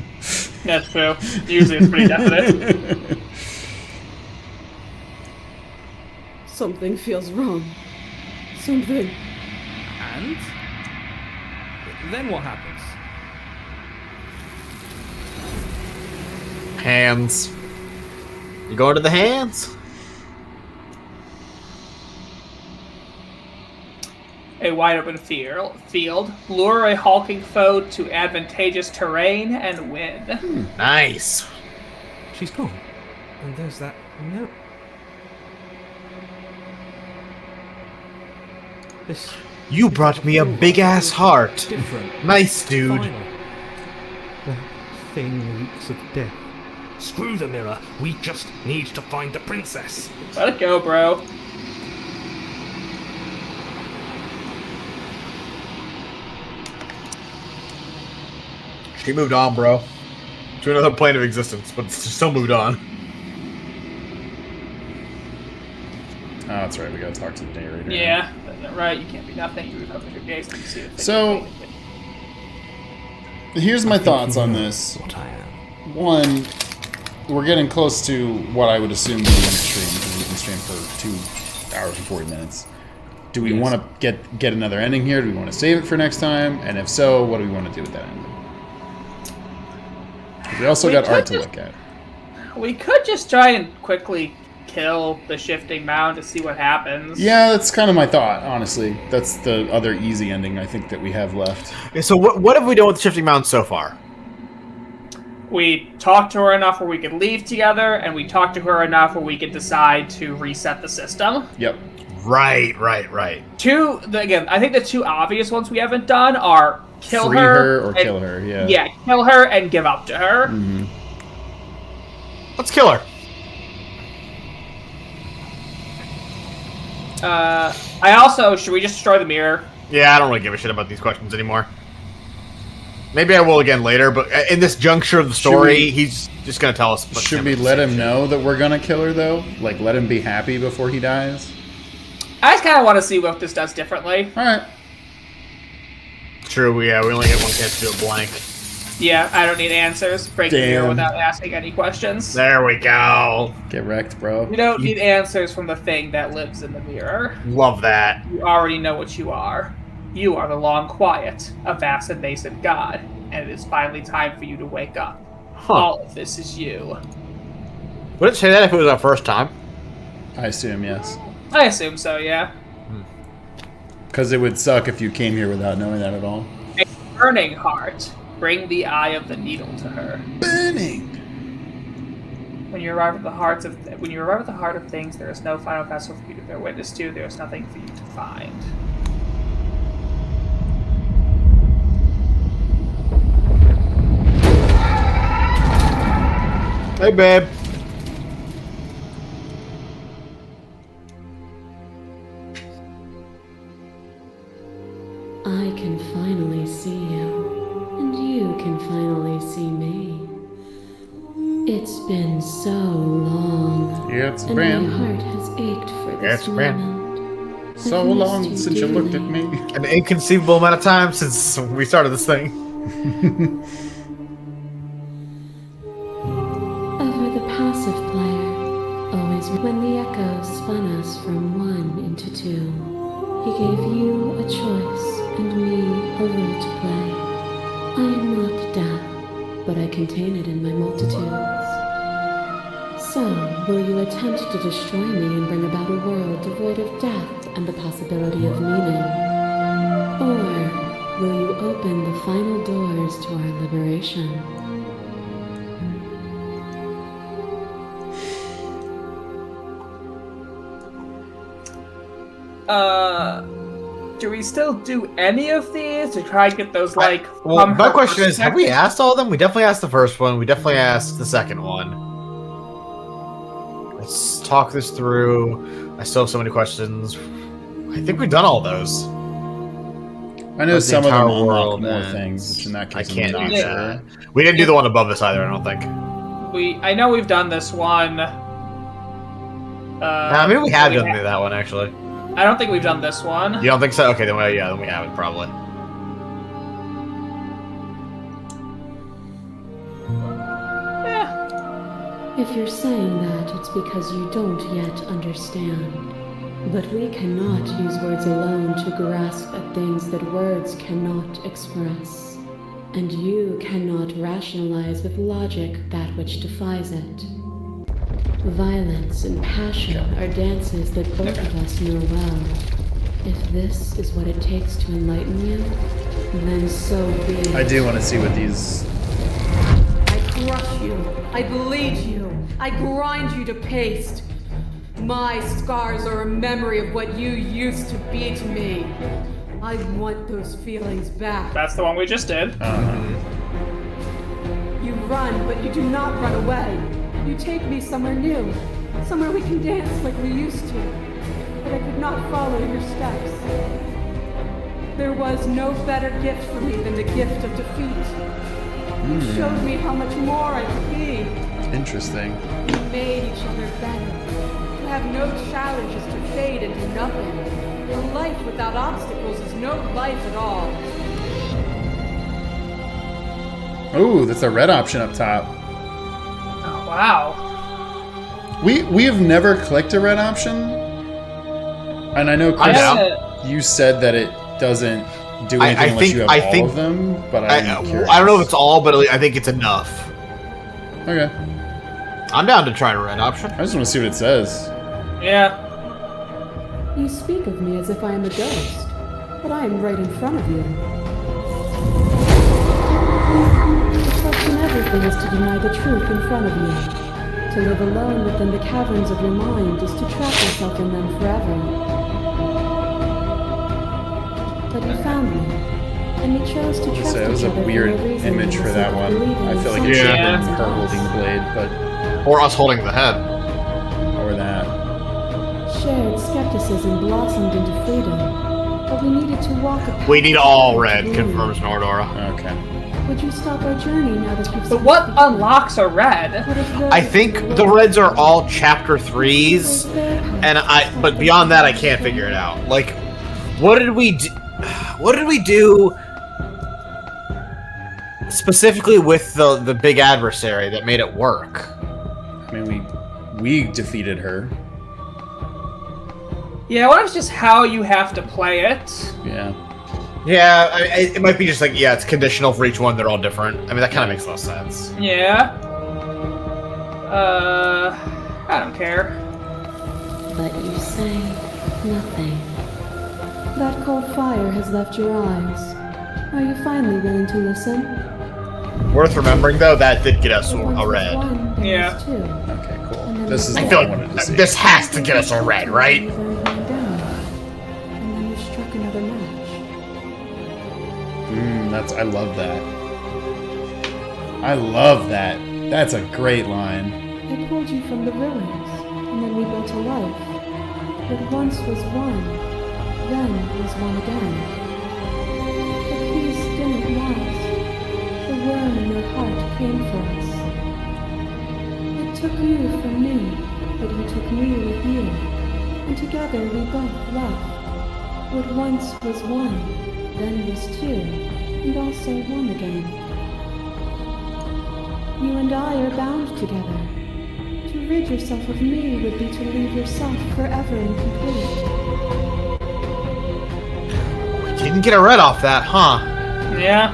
That's true. Usually it's pretty definite. Something feels wrong. Something. And then what happens? Hands. You going to the hands? A wide open field, lure a hulking foe to advantageous terrain, and win. Nice. She's gone. And there's that note. This You brought me a big ass heart. different. Nice, dude. Final. The thing reeks of death. Screw the mirror. We just need to find the princess. Let it go, bro. She moved on, bro. To another plane of existence, but still moved on. Oh, that's right. We gotta talk to the narrator. Yeah, right. You can't be nothing. You recover your gaze and you see the thing. So- Here's my thoughts on this. What I am. One, we're getting close to what I would assume we want to stream, because we've been streaming for 2 hours and 40 minutes. Do we want to get another ending here? Do we want to save it for next time? And if so, what do we want to do with that ending? 'Cause we also We got could art to just- look at. We could just try and quickly kill the shifting mound to see what happens. Yeah, that's kind of my thought, honestly. That's the other easy ending I think that we have left. Okay, so what have we done with the shifting mountains so far? we talk to her enough where we could leave together, and we talk to her enough where we could decide to reset the system. Yep. Right. Again, I think the two obvious ones we haven't done are kill Free her or and, kill her, yeah. Yeah, kill her and give up to her. Mm-hmm. Let's kill her. Should we just destroy the mirror? Yeah, I don't really give a shit about these questions anymore. Maybe I will again later, but in this juncture of the story, he's just gonna tell us. Should we let him know that we're gonna kill her, though? Like, let him be happy before he dies? I just kind of want to see what this does differently. Alright. True, we only get one chance to do a blank. Yeah, I don't need answers. Break the mirror Damn. without asking any questions. There we go. Get wrecked, bro. You don't need answers from the thing that lives in the mirror. Love that. You already know what you are. You are the long quiet, a vast and nascent god, and it is finally time for you to wake up. Huh. All of this is you. Would it say that if it was our first time? I assume, yes. I assume so, yeah. Because it would suck if you came here without knowing that at all. A burning heart. Bring the eye of the needle to her. Burning! When you arrive at the heart of things, there is no final vessel for you to bear witness to. There is nothing for you to find. Hey, babe. I can finally see you, and you can finally see me. It's been so long, Yeah, it's and been my heart has ached for this It's been moment. so I've missed long you since you looked at dearly. me. An inconceivable amount of time since we started this thing. Ever the passive player, always when the echoes spun us from one into two. He gave you a choice and me a role to play. I am not death, but I contain it in my multitudes. So, will you attempt to destroy me and bring about a world devoid of death and the possibility of meaning? Or will you open the final doors to our liberation? Do we still do any of these to try and get those, Well, from my her question is, have we perspective? asked all of them? We definitely asked the first one. We definitely asked the second one. Let's talk this through. I still have so many questions. I think we've done all those. I know The some of them entire unlock world more ends. things, which in that I case can't I'm do not that. sure. We didn't do the one above this either, I don't think. I know we've done this one. I mean, we have done that one, actually. I don't think we've done this one. You don't think so? Okay, then we have it, probably. If you're saying that, it's because you don't yet understand. But we cannot use words alone to grasp at things that words cannot express. And you cannot rationalize with logic that which defies it. Violence and passion are dances that both of us know well. If this is what it takes to enlighten you, then so be it. I do want to see what these... I crush you. I bleed you. I grind you to paste. My scars are a memory of what you used to be to me. I want those feelings back. That's the one we just did. You run, but you do not run away. You take me somewhere new, somewhere we can dance like we used to. But I could not follow your steps. There was no better gift for me than the gift of defeat. You showed me how much more I could be. Interesting. We made each other better. To have no challenges to fade into nothing. A life without obstacles is no life at all. Ooh, that's a red option up top. Oh, wow. We have never clicked a red option. And I know, Chris, you said that it doesn't do anything unless you have all of them, but I'm curious. I don't know if it's all, but I think it's enough. Okay. I'm down to try a red option. I just want to see what it says. Yeah. You speak of me as if I am a ghost, but I am right in front of you. Reflection everything is to deny the truth in front of you. To live alone within the caverns of your mind is to trap yourself in them forever. But you found me, and we chose to trust It was each a other weird for no reason image than for the that sake of one. believing I in feel like some it should have Yeah. been her holding the blade, but Or us holding the head. or that. Shared skepticism blossomed into freedom, but we needed to walk a path We need all together red, to believe. confirms Nordora. Okay. Would you stop our journey now that you've But what unlocks a red? What if those I think the reds are all chapter 3s, and but beyond that I can't figure it out. Like, what did we do? What did we do specifically with the big adversary that made it work? I mean, we defeated her. Yeah, what if it's just how you have to play it? Yeah. Yeah, it might be just like, yeah, it's conditional for each one. They're all different. I mean, that kind of makes a lot of sense. Yeah. I don't care. But you say nothing. That cold fire has left your eyes. Are you finally willing to listen? Worth remembering, though, that did get us But once a was red. one, then Yeah. was two. Okay, cool. And then This is I the I feel one I wanted to like see. this has to get us a red, right? You burned one down. And then you struck another match. I love that. I love that. That's a great line. I pulled you from the ruins, and then we built a life. What once was one, then was one again. The peace didn't last. The worm in your heart came for us. It took you from me, but you took me with you. And together we both left. What once was one, then was two, and also one again. You and I are bound together. To rid yourself of me would be to leave yourself forever incomplete. Didn't get a red off that, huh? Yeah.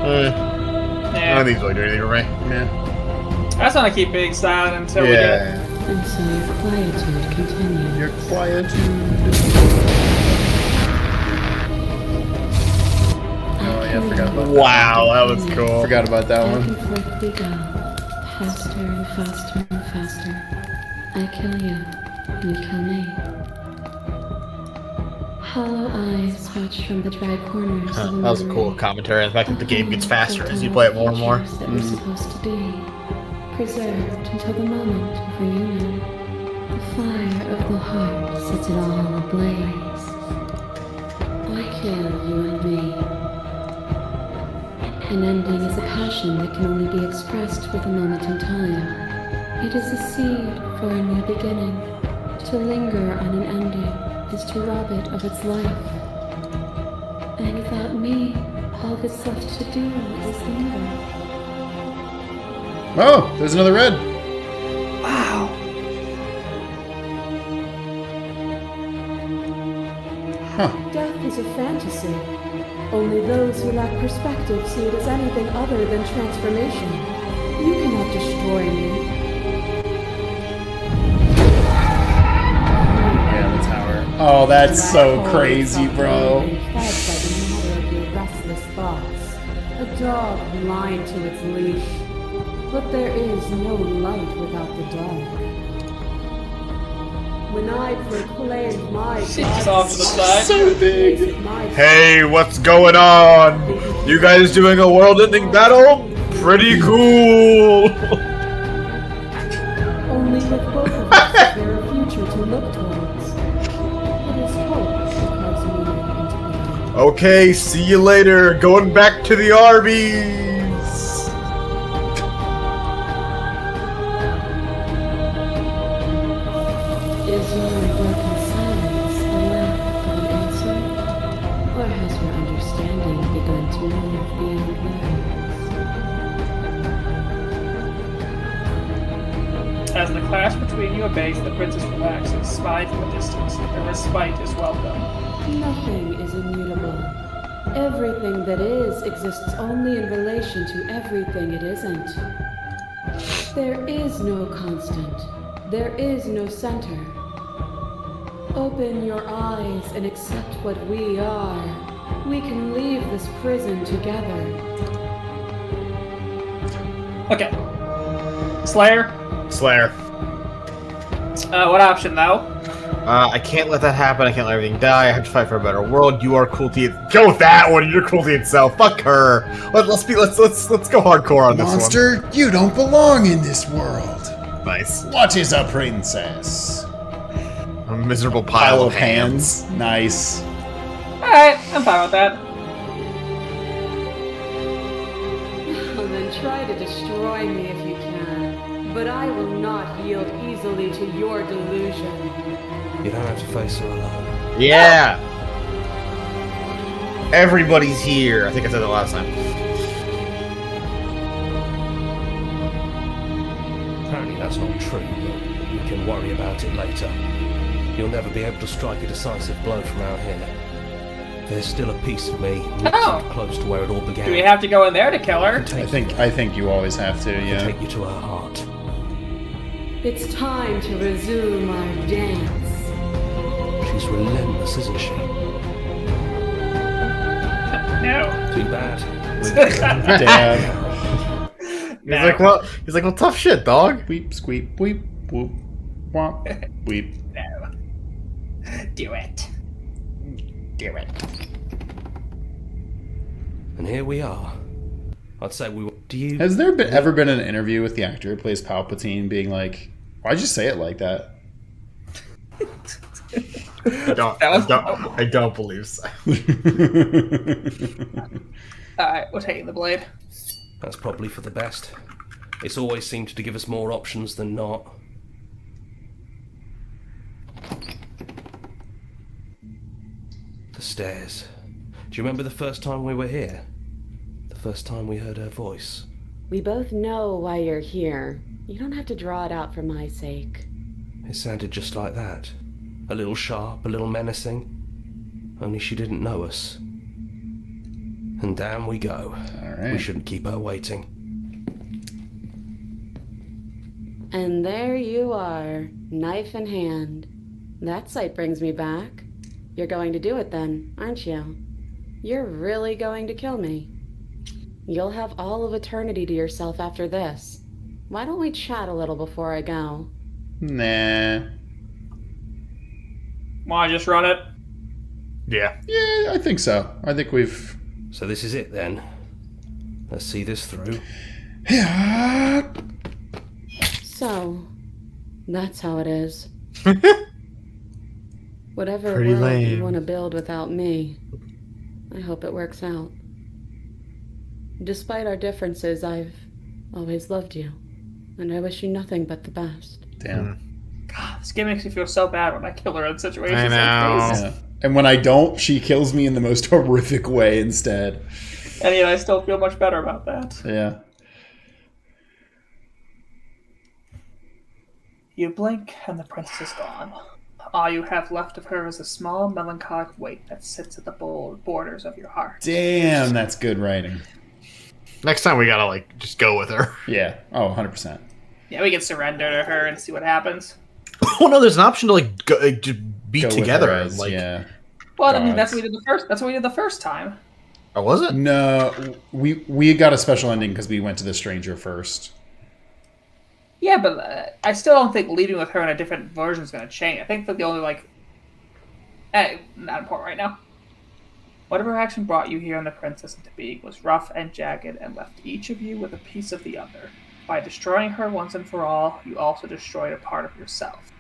None of these really do anything for me. Yeah. I just want to keep being silent until we get. Yeah. And so your quietude continues. Your quietude. Oh yeah, I forgot about that. Wow, that was cool. Forgot about that Back one. and forth we go, faster and faster and faster. I kill you, you kill me. Hollow eyes watch from the dry corners of a That was a memory. cool commentary. The fact that the game gets faster as you play it more and more. That were supposed to be preserved until the moment of reunion. The fire of the heart sets it all ablaze. I kill you and me. An ending is a passion that can only be expressed with a moment in time. It is a seed for a new beginning. To linger on an ending is to rob it of its life. And without me, all that's left to do is linger. Oh, there's another red. Wow. Death is a fantasy. Only those who lack perspective see it as anything other than transformation. You cannot destroy me. Yeah, the tower. Oh, that's so crazy, bro. Fed by the matter of your restless thoughts. A dog blind to its leash. But there is no light without the dark. When I proclaimed my She's just off to the side. So big. Hey, what's going on? You guys doing a world-ending battle? Pretty cool. Only with both of us is there a future to look towards. It is hope that carves meaning into being. Okay, see you later. Going back to the Arby's. Is your broken silence a lack of an answer? Or has your understanding begun to move beyond words? As the clash between you abates, the princess relaxes, smiling from a distance. The respite is welcome. Nothing is immutable. Everything that is exists only in relation to everything it isn't. There is no constant. There is no center. Open your eyes and accept what we are. We can leave this prison together. Okay. Slayer? Slayer. What option, though? I can't let that happen. I can't let everything die. I have to fight for a better world. You are cruelty. Go with that one. You're cruelty itself. Fuck her. Let's go hardcore on this one. Monster, you don't belong in this world. Nice. What is a princess? A miserable pile of hands. Nice. Alright, I'm fine with that. Well, then try to destroy me if you can. But I will not yield easily to your delusion. You don't have to face her alone. Yeah. Everybody's here. I think I said that last time. Apparently that's not true, but you can worry about it later. You'll never be able to strike a decisive blow from out here. There's still a piece of me nestled close to where it all began. Do we have to go in there to kill her? I think you always have to, yeah. Take you to her heart. It's time to resume our dance. She's relentless, isn't she? No. Too bad. Damn. He's like, well, tough shit, dog. Weep, squeep, weep, whoop, womp, weep. No. Do it. Do it. And here we are. I'd say we were... Do you... Has there ever been an interview with the actor who plays Palpatine being like, why'd you say it like that? I don't believe so. Alright, we're taking the blade. That's probably for the best. It's always seemed to give us more options than not. The stairs. Do you remember the first time we were here? The first time we heard her voice? We both know why you're here. You don't have to draw it out for my sake. It sounded just like that. A little sharp, a little menacing. Only she didn't know us. And down we go. All right. We shouldn't keep her waiting. And there you are, knife in hand. That sight brings me back. You're going to do it then, aren't you? You're really going to kill me. You'll have all of eternity to yourself after this. Why don't we chat a little before I go? Nah. Wanna just run it? Yeah. Yeah, I think so. I think we've... So this is it then. Let's see this through. Yeah. So, that's how it is. Whatever Pretty world lame. you want to build without me, I hope it works out. Despite our differences, I've always loved you, and I wish you nothing but the best. Damn. God, this game makes me feel so bad when I kill her in situations I know. like this. Yeah. And when I don't, she kills me in the most horrific way instead. And yet I still feel much better about that. Yeah. You blink, and the princess is gone. All you have left of her is a small, melancholic weight that sits at the borders of your heart. Damn, that's good writing. Next time we gotta, just go with her. Yeah. Oh, 100%. Yeah, we can surrender to her and see what happens. Oh, no, there's an option to, just be Go with together. her as, yeah. Well, I mean, that's Gods. what we did the first. That's what we did the first time. Oh, was it? No, we got a special ending because we went to the stranger first. Yeah, but I still don't think leading with her in a different version is going to change. I think that the only, not important right now. Whatever action brought you here and the princess into being was rough and jagged and left each of you with a piece of the other. By destroying her once and for all, you also destroyed a part of yourself.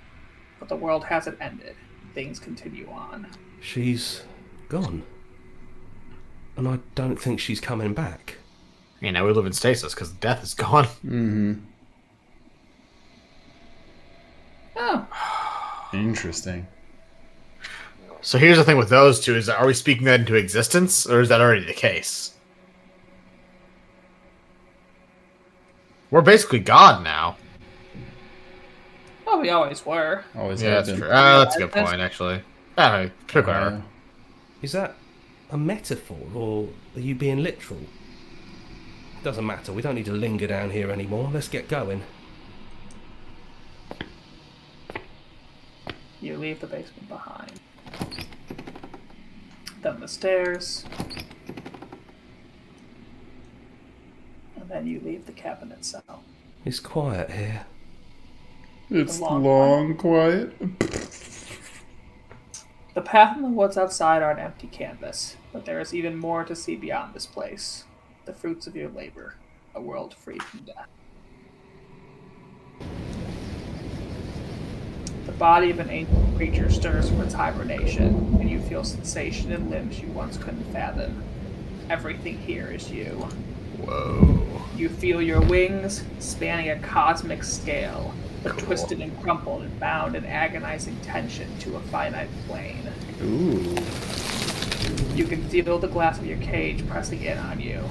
But the world hasn't ended. Things continue on. She's gone. And I don't think she's coming back. You know, we live in stasis because death is gone. Mm-hmm. Oh. Interesting. So here's the thing with those two, is are we speaking that into existence, or is that already the case? We're basically God now. Well, we always were. Always Yeah, have that's been. true. That's a good point, actually. Pick whatever. Is that a metaphor, or are you being literal? It doesn't matter, we don't need to linger down here anymore. Let's get going. You leave the basement behind. Then the stairs. And then you leave the cabinet cell. It's quiet here. It's long quiet. The path in the woods outside are an empty canvas, but there is even more to see beyond this place. The fruits of your labor, a world free from death. The body of an ancient creature stirs from its hibernation, and you feel sensation in limbs you once couldn't fathom. Everything here is you. Whoa. You feel your wings spanning a cosmic scale, twisted and crumpled and bound in agonizing tension to a finite plane. Ooh. You can feel the glass of your cage pressing in on you,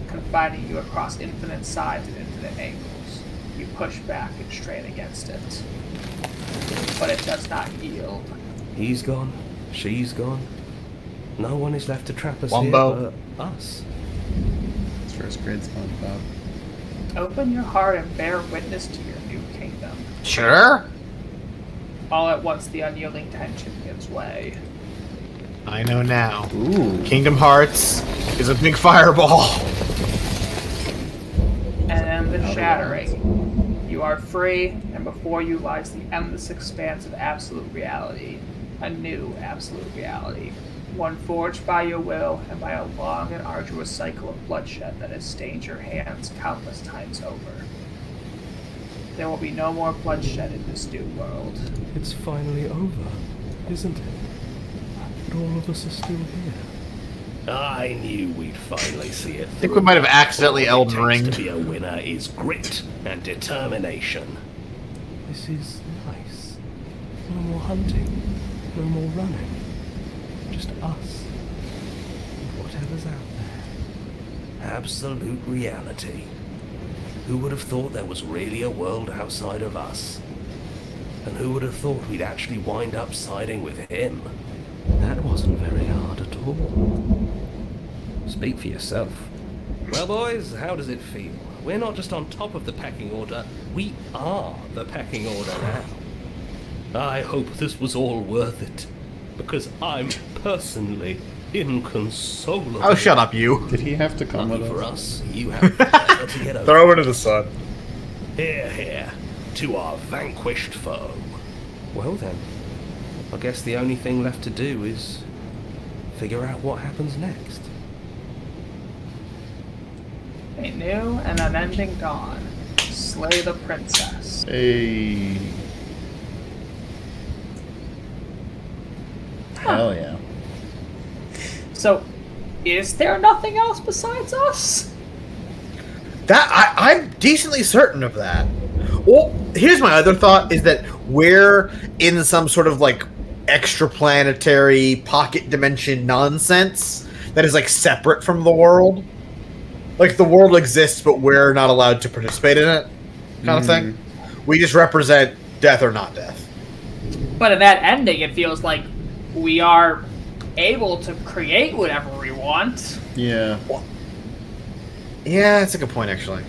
confining you across infinite sides and infinite angles. You push back and strain against it. But it does not yield. He's gone. She's gone. No one is left to trap us Wumbo. here but us. It's first grade SpongeBob. Open your heart and bear witness to your new kingdom. Sure. All at once, the unyielding tension gives way. I know now. Ooh. Kingdom Hearts is a big fireball. And then the shattering. You are free, and before you lies the endless expanse of absolute reality. A new absolute reality. One forged by your will and by a long and arduous cycle of bloodshed that has stained your hands countless times over. There will be no more bloodshed in this new world. It's finally over, isn't it? But all of us are still here. I knew we'd finally see it. I think we might have accidentally Elden What it takes Ringed. to be a winner is grit and determination. This is nice. No more hunting, no more running. Just us. And whatever's out there. Absolute reality. Who would have thought there was really a world outside of us? And who would have thought we'd actually wind up siding with him? That wasn't very hard at all. Speak for yourself. Well, boys, how does it feel? We're not just on top of the pecking order, we are the pecking order now. I hope this was all worth it, because I'm personally inconsolable. Oh, shut up, you. Did he have to come Lucky with for us? us, you have the to get over. Throw it into the sun. Here, here, to our vanquished foe. Well then, I guess the only thing left to do is figure out what happens next. A new and unending dawn. Slay the princess. Hey. Hell yeah. So, is there nothing else besides us? That I'm decently certain of that. Well, here's my other thought: is that we're in some sort of like extraplanetary pocket dimension nonsense that is like separate from the world. Like the world exists, but we're not allowed to participate in it, kind of thing. We just represent death or not death. But in that ending, it feels like we are able to create whatever we want. Yeah. Yeah, that's a good point, actually.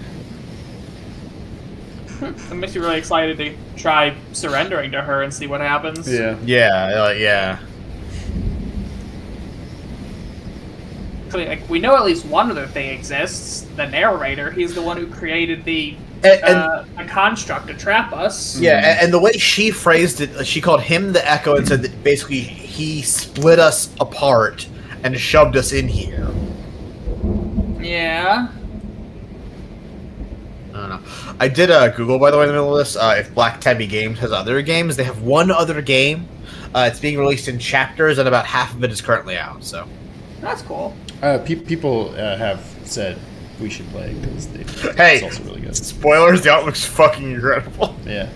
It makes you really excited to try surrendering to her and see what happens. Yeah. Yeah. Like, we know at least one other thing exists. The narrator. He's the one who created the And a construct to trap us. yeah, and the way she phrased it, she called him the Echo and said that basically he split us apart and shoved us in here. Yeah. I don't know. I did Google, by the way, in the middle of this, if Black Tabby Games has other games. They have one other game. It's being released in chapters, and about half of it is currently out, so. That's cool. People have said we should play because Hey, it's also really good. Spoilers, the art looks fucking incredible. Yeah.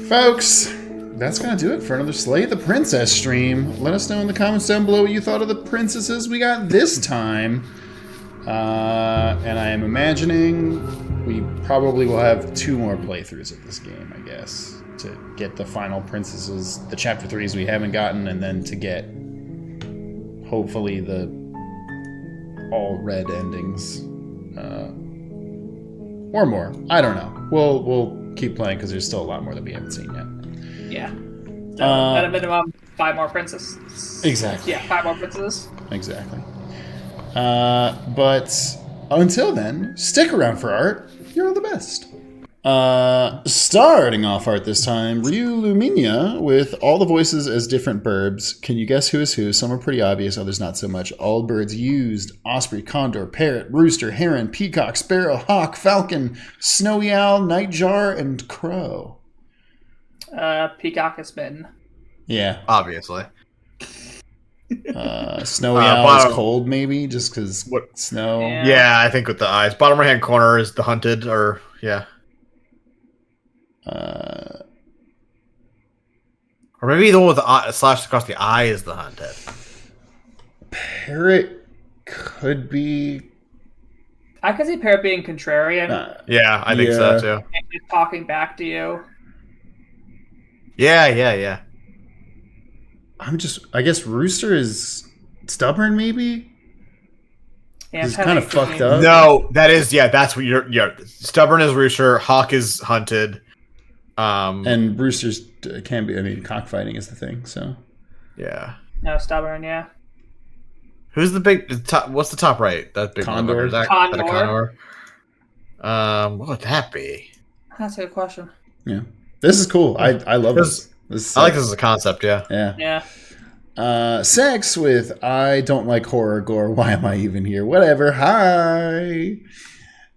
Folks, that's going to do it for another Slay the Princess stream. Let us know in the comments down below what you thought of the princesses we got this time. And I am imagining we probably will have 2 more playthroughs of this game, I guess, to get the final princesses, the chapter 3s we haven't gotten, and then to get hopefully the all red endings, or more. I don't know. We'll keep playing because there's still a lot more that we haven't seen yet. Yeah. So, at a minimum, 5 more princesses. Exactly. Yeah, 5 more princesses. Exactly. But until then, stick around for art. You're the best. Starting off art this time, Ryu Luminia with all the voices as different birds. Can you guess who is who? Some are pretty obvious, others not so much. All birds used: osprey, condor, parrot, rooster, heron, peacock, sparrow, hawk, falcon, snowy owl, nightjar, and crow. Peacock is Mitten. Yeah. Obviously. Snowy owl is cold, maybe, just because snow. Yeah, I think with the eyes. Bottom right hand corner is the hunted, or yeah. Or maybe the one with the eye, slash across the eye is the hunted. Parrot could be. I can see Parrot being contrarian. Yeah, I think so too. And just talking back to you. Yeah. I guess Rooster is stubborn, maybe? Yeah, He's kind of fucked up. No, that's what you're stubborn is Rooster, Hawk is hunted. And Roosters can be, cockfighting is the thing, so. Yeah. No, stubborn, yeah. Who's the big top? What's the top right? That big Condor. Is that Condor. a condor? What would that be? That's a good question. Yeah. This is cool. I love this. I like this as a concept, yeah. Yeah. Sex with I don't like horror gore. Why am I even here? Whatever. Hi.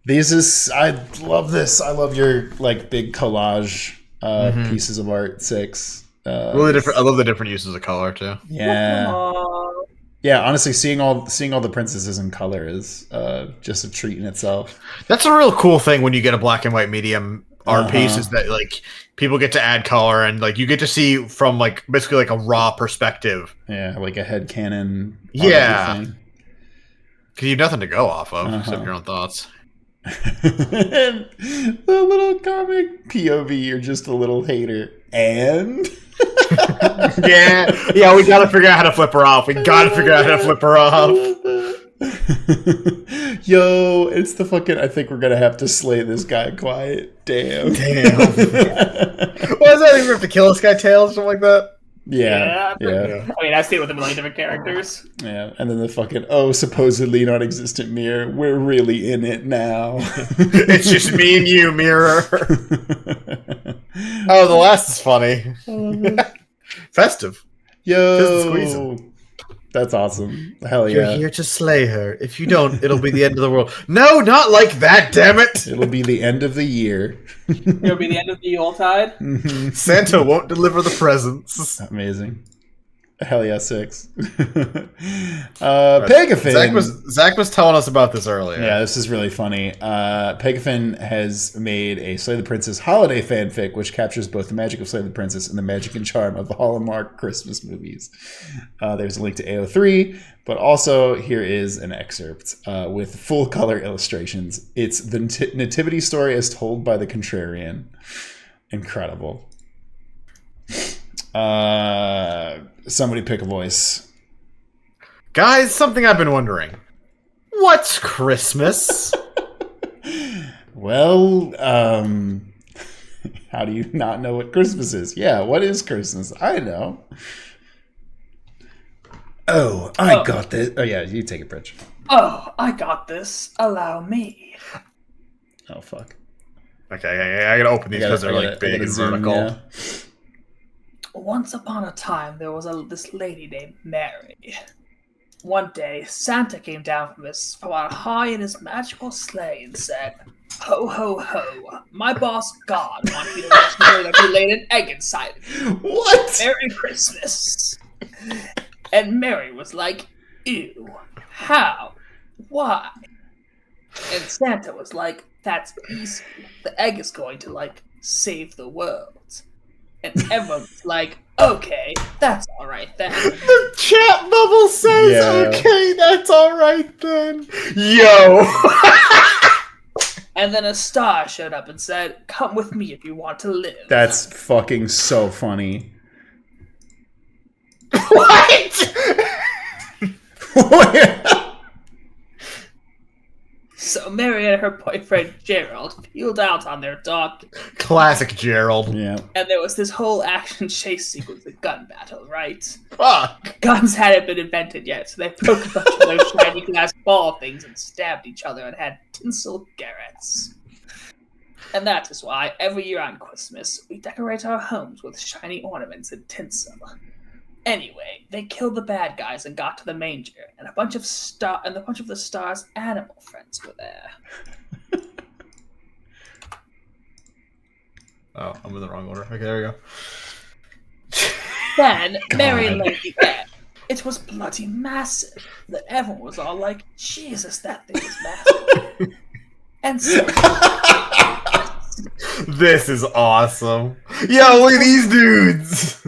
I love this. I love your big collage pieces of art. 6. Really different. I love the different uses of color too. Yeah. Yeah, honestly, seeing all the princesses in color is just a treat in itself. That's a real cool thing when you get a black and white medium art piece, is that people get to add color and you get to see from basically a raw perspective. Yeah, like a headcanon. Yeah. Because you have nothing to go off of except your own thoughts. And the little comic POV, you're just a little hater. And yeah, we gotta figure out how to flip her off. Yo, it's the fucking. I think we're gonna have to slay this guy quiet. Damn. What is that? You have to kill this guy, Tails, or something like that? Yeah. I see it with a million different characters. Yeah, and then the fucking supposedly non-existent mirror. We're really in it now. It's just me and you, mirror. Oh, the last is funny. Festive. Yo, that's awesome. Hell yeah. You're here to slay her. If you don't, it'll be the end of the world. No, not like that, damn it. It'll be the end of the year. It'll be the end of the Yuletide. Santa won't deliver the presents. Amazing. Hell yeah, 6. Pegafin. Zach was telling us about this earlier. Yeah, this is really funny. Pegafin has made a Slay the Princess holiday fanfic, which captures both the magic of Slay the Princess and the magic and charm of the Hallmark Christmas movies. There's a link to AO3, but also here is an excerpt with full color illustrations. It's the nativity story as told by the contrarian. Incredible. Somebody pick a voice. Guys, something I've been wondering. What's Christmas? Well, how do you not know what Christmas is? Yeah, what is Christmas? I know. Oh, I got this. Oh, yeah, you take it, Prij. Oh, I got this. Allow me. Oh, fuck. Okay, I gotta open these because they're big and vertical. Yeah. Once upon a time, there was this lady named Mary. One day, Santa came down from on high in his magical sleigh and said, "Ho, ho, ho, my boss God wants me to let you know that he laid an egg inside of you. What? Merry Christmas." And Mary was like, "Ew, how? Why?" And Santa was like, "That's easy. The egg is going to, save the world." And everyone's like, "Okay, that's alright then." The chat bubble says, "Okay, that's alright then." Yo! And then a star showed up and said, "Come with me if you want to live." That's fucking so funny. What? Mary and her boyfriend Gerald peeled out on their dog, Classic Gerald. Yeah. and there was this whole action chase sequence, a gun battle, right? Fuck. Guns hadn't been invented yet, so they broke a bunch of those shiny glass ball things and stabbed each other and had tinsel garrets. And that is why every year on Christmas we decorate our homes with shiny ornaments and tinsel. Anyway, they killed the bad guys and got to the manger, and a bunch of the star's animal friends were there. Oh, I'm in the wrong order. Okay, there we go. Then God. Mary laid the egg. It was bloody massive. That everyone was all like, "Jesus, that thing is massive." And so This is awesome. Yo, look at these dudes.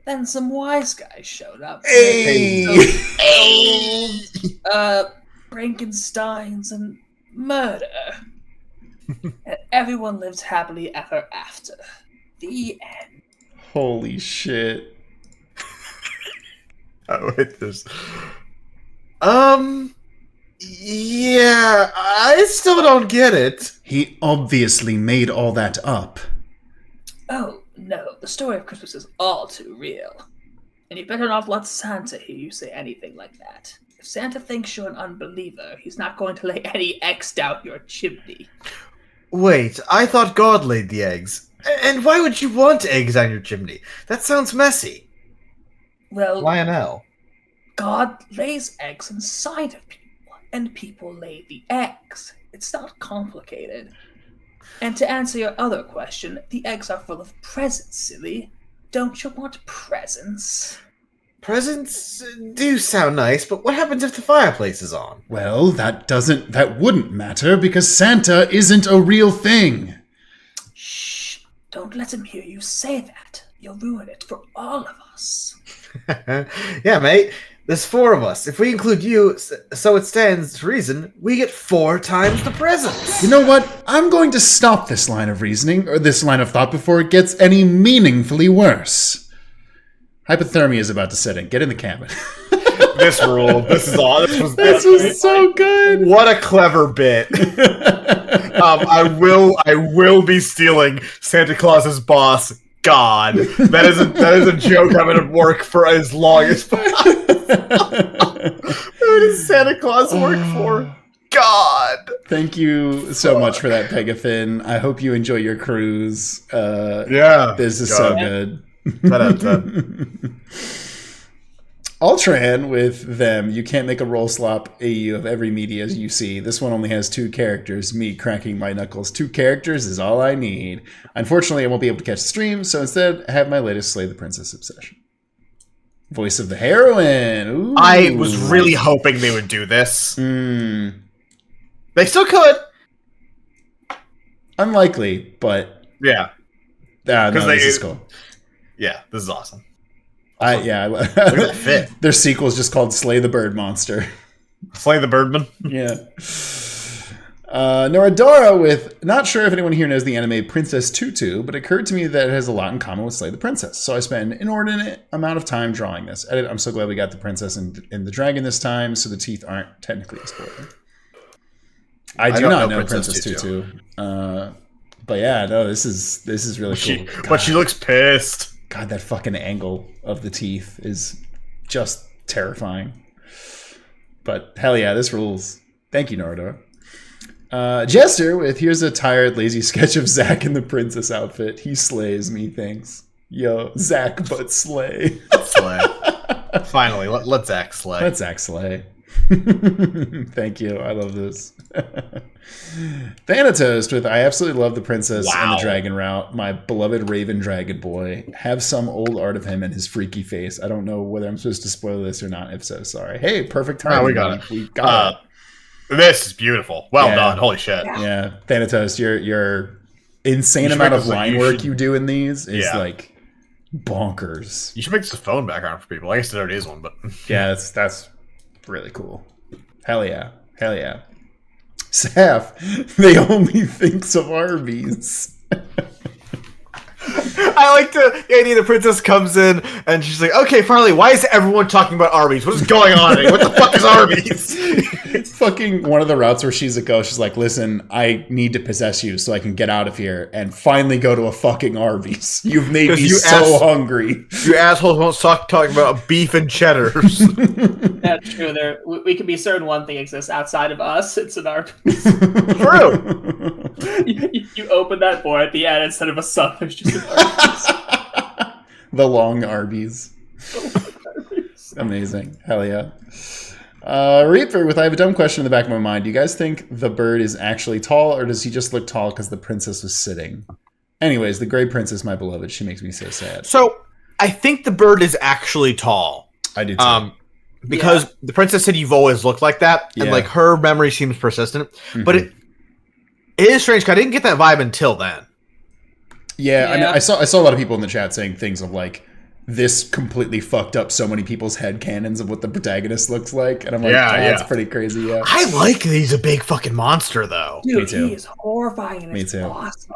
then some wise guys showed up. Hey! Frankensteins and murder. And everyone lived happily ever after. The end. Holy shit. Oh, wait, this. Yeah, I still don't get it. He obviously made all that up. Oh, no, the story of Christmas is all too real. And you better not let Santa hear you say anything like that. If Santa thinks you're an unbeliever, he's not going to lay any eggs down your chimney. Wait, I thought God laid the eggs. And why would you want eggs on your chimney? That sounds messy. Well, Lionel. God lays eggs inside of people, and people lay the eggs. It's not complicated. And to answer your other question, the eggs are full of presents, silly. Don't you want presents? Presents do sound nice, but what happens if the fireplace is on? Well, that wouldn't matter because Santa isn't a real thing. Shh, don't let him hear you say that. You'll ruin it for all of us. Yeah, mate. There's 4 of us. If we include you, so it stands to reason, we get 4 times the presents. You know what? I'm going to stop this line of reasoning, or this line of thought, before it gets any meaningfully worse. Hypothermia is about to set in. Get in the cabin. This rule. This is all. This was so good. What a clever bit. I will be stealing Santa Claus's boss. God, that is a joke I'm gonna work for as long as possible. Who does Santa Claus work for? God. Thank you so much for that, Pegafin. I hope you enjoy your cruise. Yeah, this is so good. Ultran with them. You can't make a roll slop AU of every media you see. This one only has 2 characters. Me cracking my knuckles. 2 characters is all I need. Unfortunately, I won't be able to catch the stream, so instead, I have my latest Slay the Princess obsession. Voice of the heroine. Ooh. I was really hoping they would do this. They still could. Unlikely, but yeah. No, this is cool. Yeah, this is awesome. Fit. Their sequel is just called Slay the Bird Monster. Slay the Birdman? Yeah. Noradora with, not sure if anyone here knows the anime Princess Tutu, but it occurred to me that it has a lot in common with Slay the Princess. So I spent an inordinate amount of time drawing this. I'm so glad we got the princess and the dragon this time, so the teeth aren't technically a spoiler. I do not know Princess Tutu. But yeah, no, this is really cool. But she looks pissed. God, that fucking angle of the teeth is just terrifying. But hell yeah, this rules. Thank you, Naruto. Jester with, here's a tired, lazy sketch of Zack in the princess outfit. He slays me, thanks. Yo, Zack, but slay. Slay. Finally, let Zack slay. Let Zack slay. Thank you. I love this. Thanatos with, I absolutely love the princess and the dragon route. My beloved Raven Dragon Boy. Have some old art of him and his freaky face. I don't know whether I'm supposed to spoil this or not. If so, sorry. Hey, perfect timing. We got it. We got it. This is beautiful. Well done. Holy shit. Yeah. Thanatos, your insane amount of line work you do in these is like bonkers. You should make this a phone background for people. I guess there already is one, but yeah, that's really cool. Hell yeah. Hell yeah. Saf, they only thinks of Arby's. I like the idea the princess comes in and she's like, okay, finally, why is everyone talking about Arby's? What is going on? What the fuck is Arby's? It's fucking one of the routes where she's like, listen, I need to possess you so I can get out of here and finally go to a fucking Arby's. You've made me so hungry. You assholes won't stop talking about beef and cheddars. That's true. We can be certain one thing exists outside of us. It's an Arby's. True. You open that door at the end, instead of a sun, there's just an Arby's. The long Arby's. Amazing. Hell yeah. Reaper with I have a dumb question in the back of my mind. Do you guys think the bird is actually tall, or does he just look tall because the princess was sitting? Anyways, the gray princess, my beloved, she makes me so sad. So, I think the bird is actually tall. I do too. Because the princess said you've always looked like that, and like her memory seems persistent. Mm-hmm. But it is strange, because I didn't get that vibe until then. Yeah, I mean, I saw a lot of people in the chat saying things of like, this completely fucked up so many people's head canons of what the protagonist looks like, and I'm like, that's pretty crazy. Yeah, I like that he's a big fucking monster, though. Dude, Me too. he is horrifying, and it's awesome.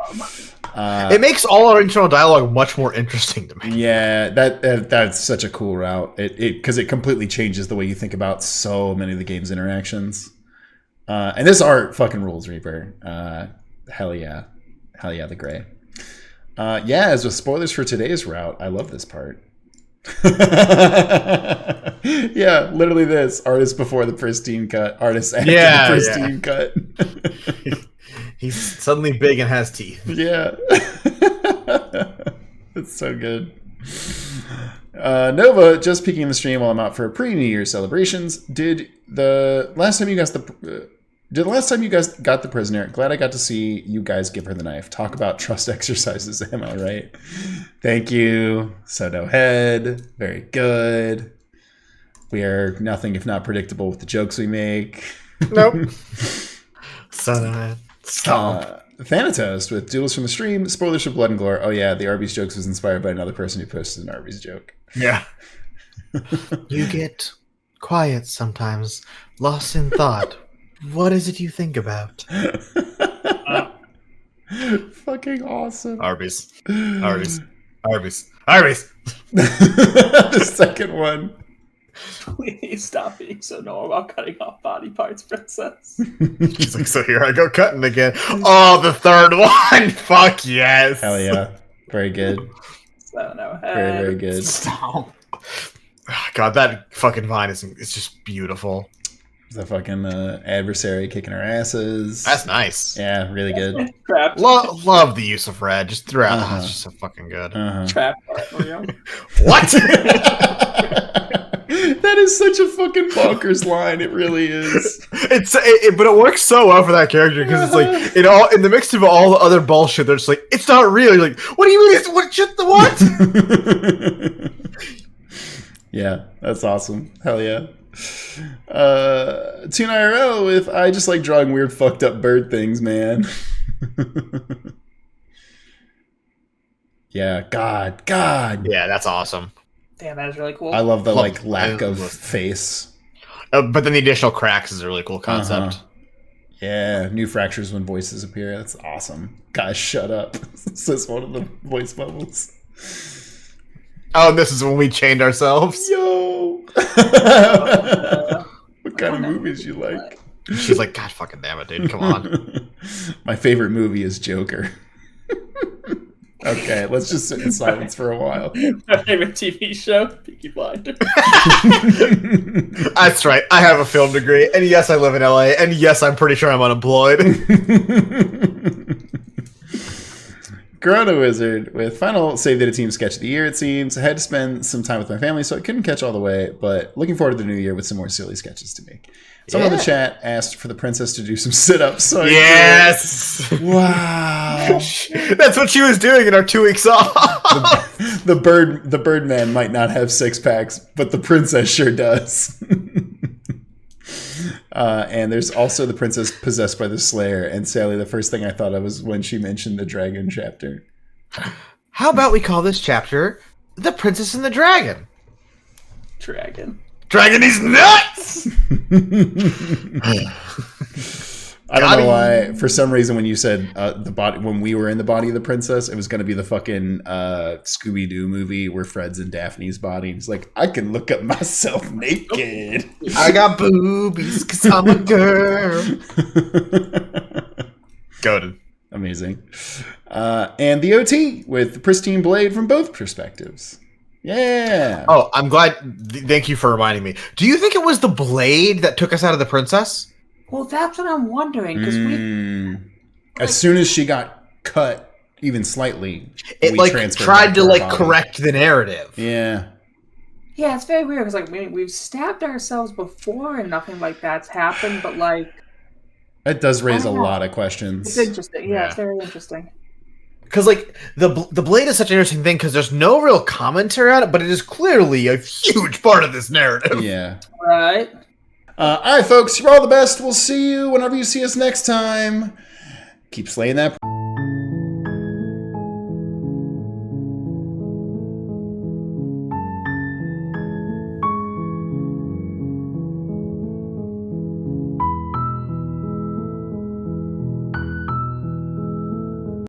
It makes all our internal dialogue much more interesting to me. Yeah, that's such a cool route. Because it completely changes the way you think about so many of the game's interactions. And this art fucking rules, Reaper. Hell yeah, the gray. As with spoilers for today's route, I love this part. Yeah, literally this. Artist before the pristine cut. Artist after the pristine cut. He's suddenly big and has teeth. Yeah. It's so good. Nova, just peeking in the stream while I'm out for pre-New Year celebrations. Did the last time you guys got the prisoner? Glad I got to see you guys give her the knife. Talk about trust exercises, am I right? Thank you. So no head. Very good. We are nothing if not predictable with the jokes we make. Nope. So no head. Stop. Thanatos with Duels from the Stream. Spoilers for Blood and Gore. Oh yeah, the Arby's jokes was inspired by another person who posted an Arby's joke. Yeah. You get quiet sometimes, lost in thought. What is it you think about? Fucking awesome. Arby's. The second one. Please stop being so normal about cutting off body parts, princess. She's like, so here I go cutting again. Oh, the third one. Fuck yes. Hell yeah. Very good. So no head. Very, very good. Stop. God, that fucking vine is just beautiful. The fucking adversary kicking our asses. That's nice. Yeah, really good. Love the use of red just throughout. Uh-huh. It's just so fucking good. Trap. What? That is such a fucking bonkers line. It really is. But it works so well for that character because it's like in the mix of all the other bullshit. They're just like, it's not real. You're like, what do you mean? What? Yeah, that's awesome. Hell yeah. Tune IRL with I just like drawing weird fucked up bird things, man. Yeah, God. Yeah, that's awesome. Damn, that is really cool. I love the lack of face. But then the additional cracks is a really cool concept. Yeah, new fractures when voices appear. That's awesome. Guys, shut up. Says one of the voice bubbles. Oh, this is when we chained ourselves? Yo! What kind of movies you like? She's like, God fucking damn it, dude. Come on. My favorite movie is Joker. Okay, let's just sit in silence for a while. My favorite TV show, Peaky Blinders. That's right. I have a film degree, and yes, I live in LA, and yes, I'm pretty sure I'm unemployed. Corona Wizard with final Save Data Team sketch of the year, it seems. I had to spend some time with my family, so I couldn't catch all the way, but looking forward to the new year with some more silly sketches to make. Someone in the chat asked for the princess to do some sit-ups. So yes! Wow. That's what she was doing in our 2 weeks off. The Birdman might not have 6-packs, but the princess sure does. And there's also the princess possessed by the Slayer. And Sally, the first thing I thought of was when she mentioned the dragon chapter. How about we call this chapter The Princess and the Dragon? Dragon is nuts! I don't know why. For some reason, when you said when we were in the body of the princess, it was going to be the fucking Scooby Doo movie where Fred's in Daphne's body. He's like, I can look at myself naked. I got boobies because I'm a girl. Goated. Amazing. And the OT with the pristine blade from both perspectives. Yeah. Oh, I'm glad. Thank you for reminding me. Do you think it was the blade that took us out of the princess? Well, that's what I'm wondering, because as soon as she got cut, even slightly, it we tried to her body. correct the narrative. Yeah. Yeah, it's very weird, because we've stabbed ourselves before and nothing like that's happened, but that does raise a lot of questions. It's interesting. Yeah, it's very interesting. Because the blade is such an interesting thing because there's no real commentary on it, but it is clearly a huge part of this narrative. Yeah. Right. All right, folks, you're all the best. We'll see you whenever you see us next time. Keep slaying that.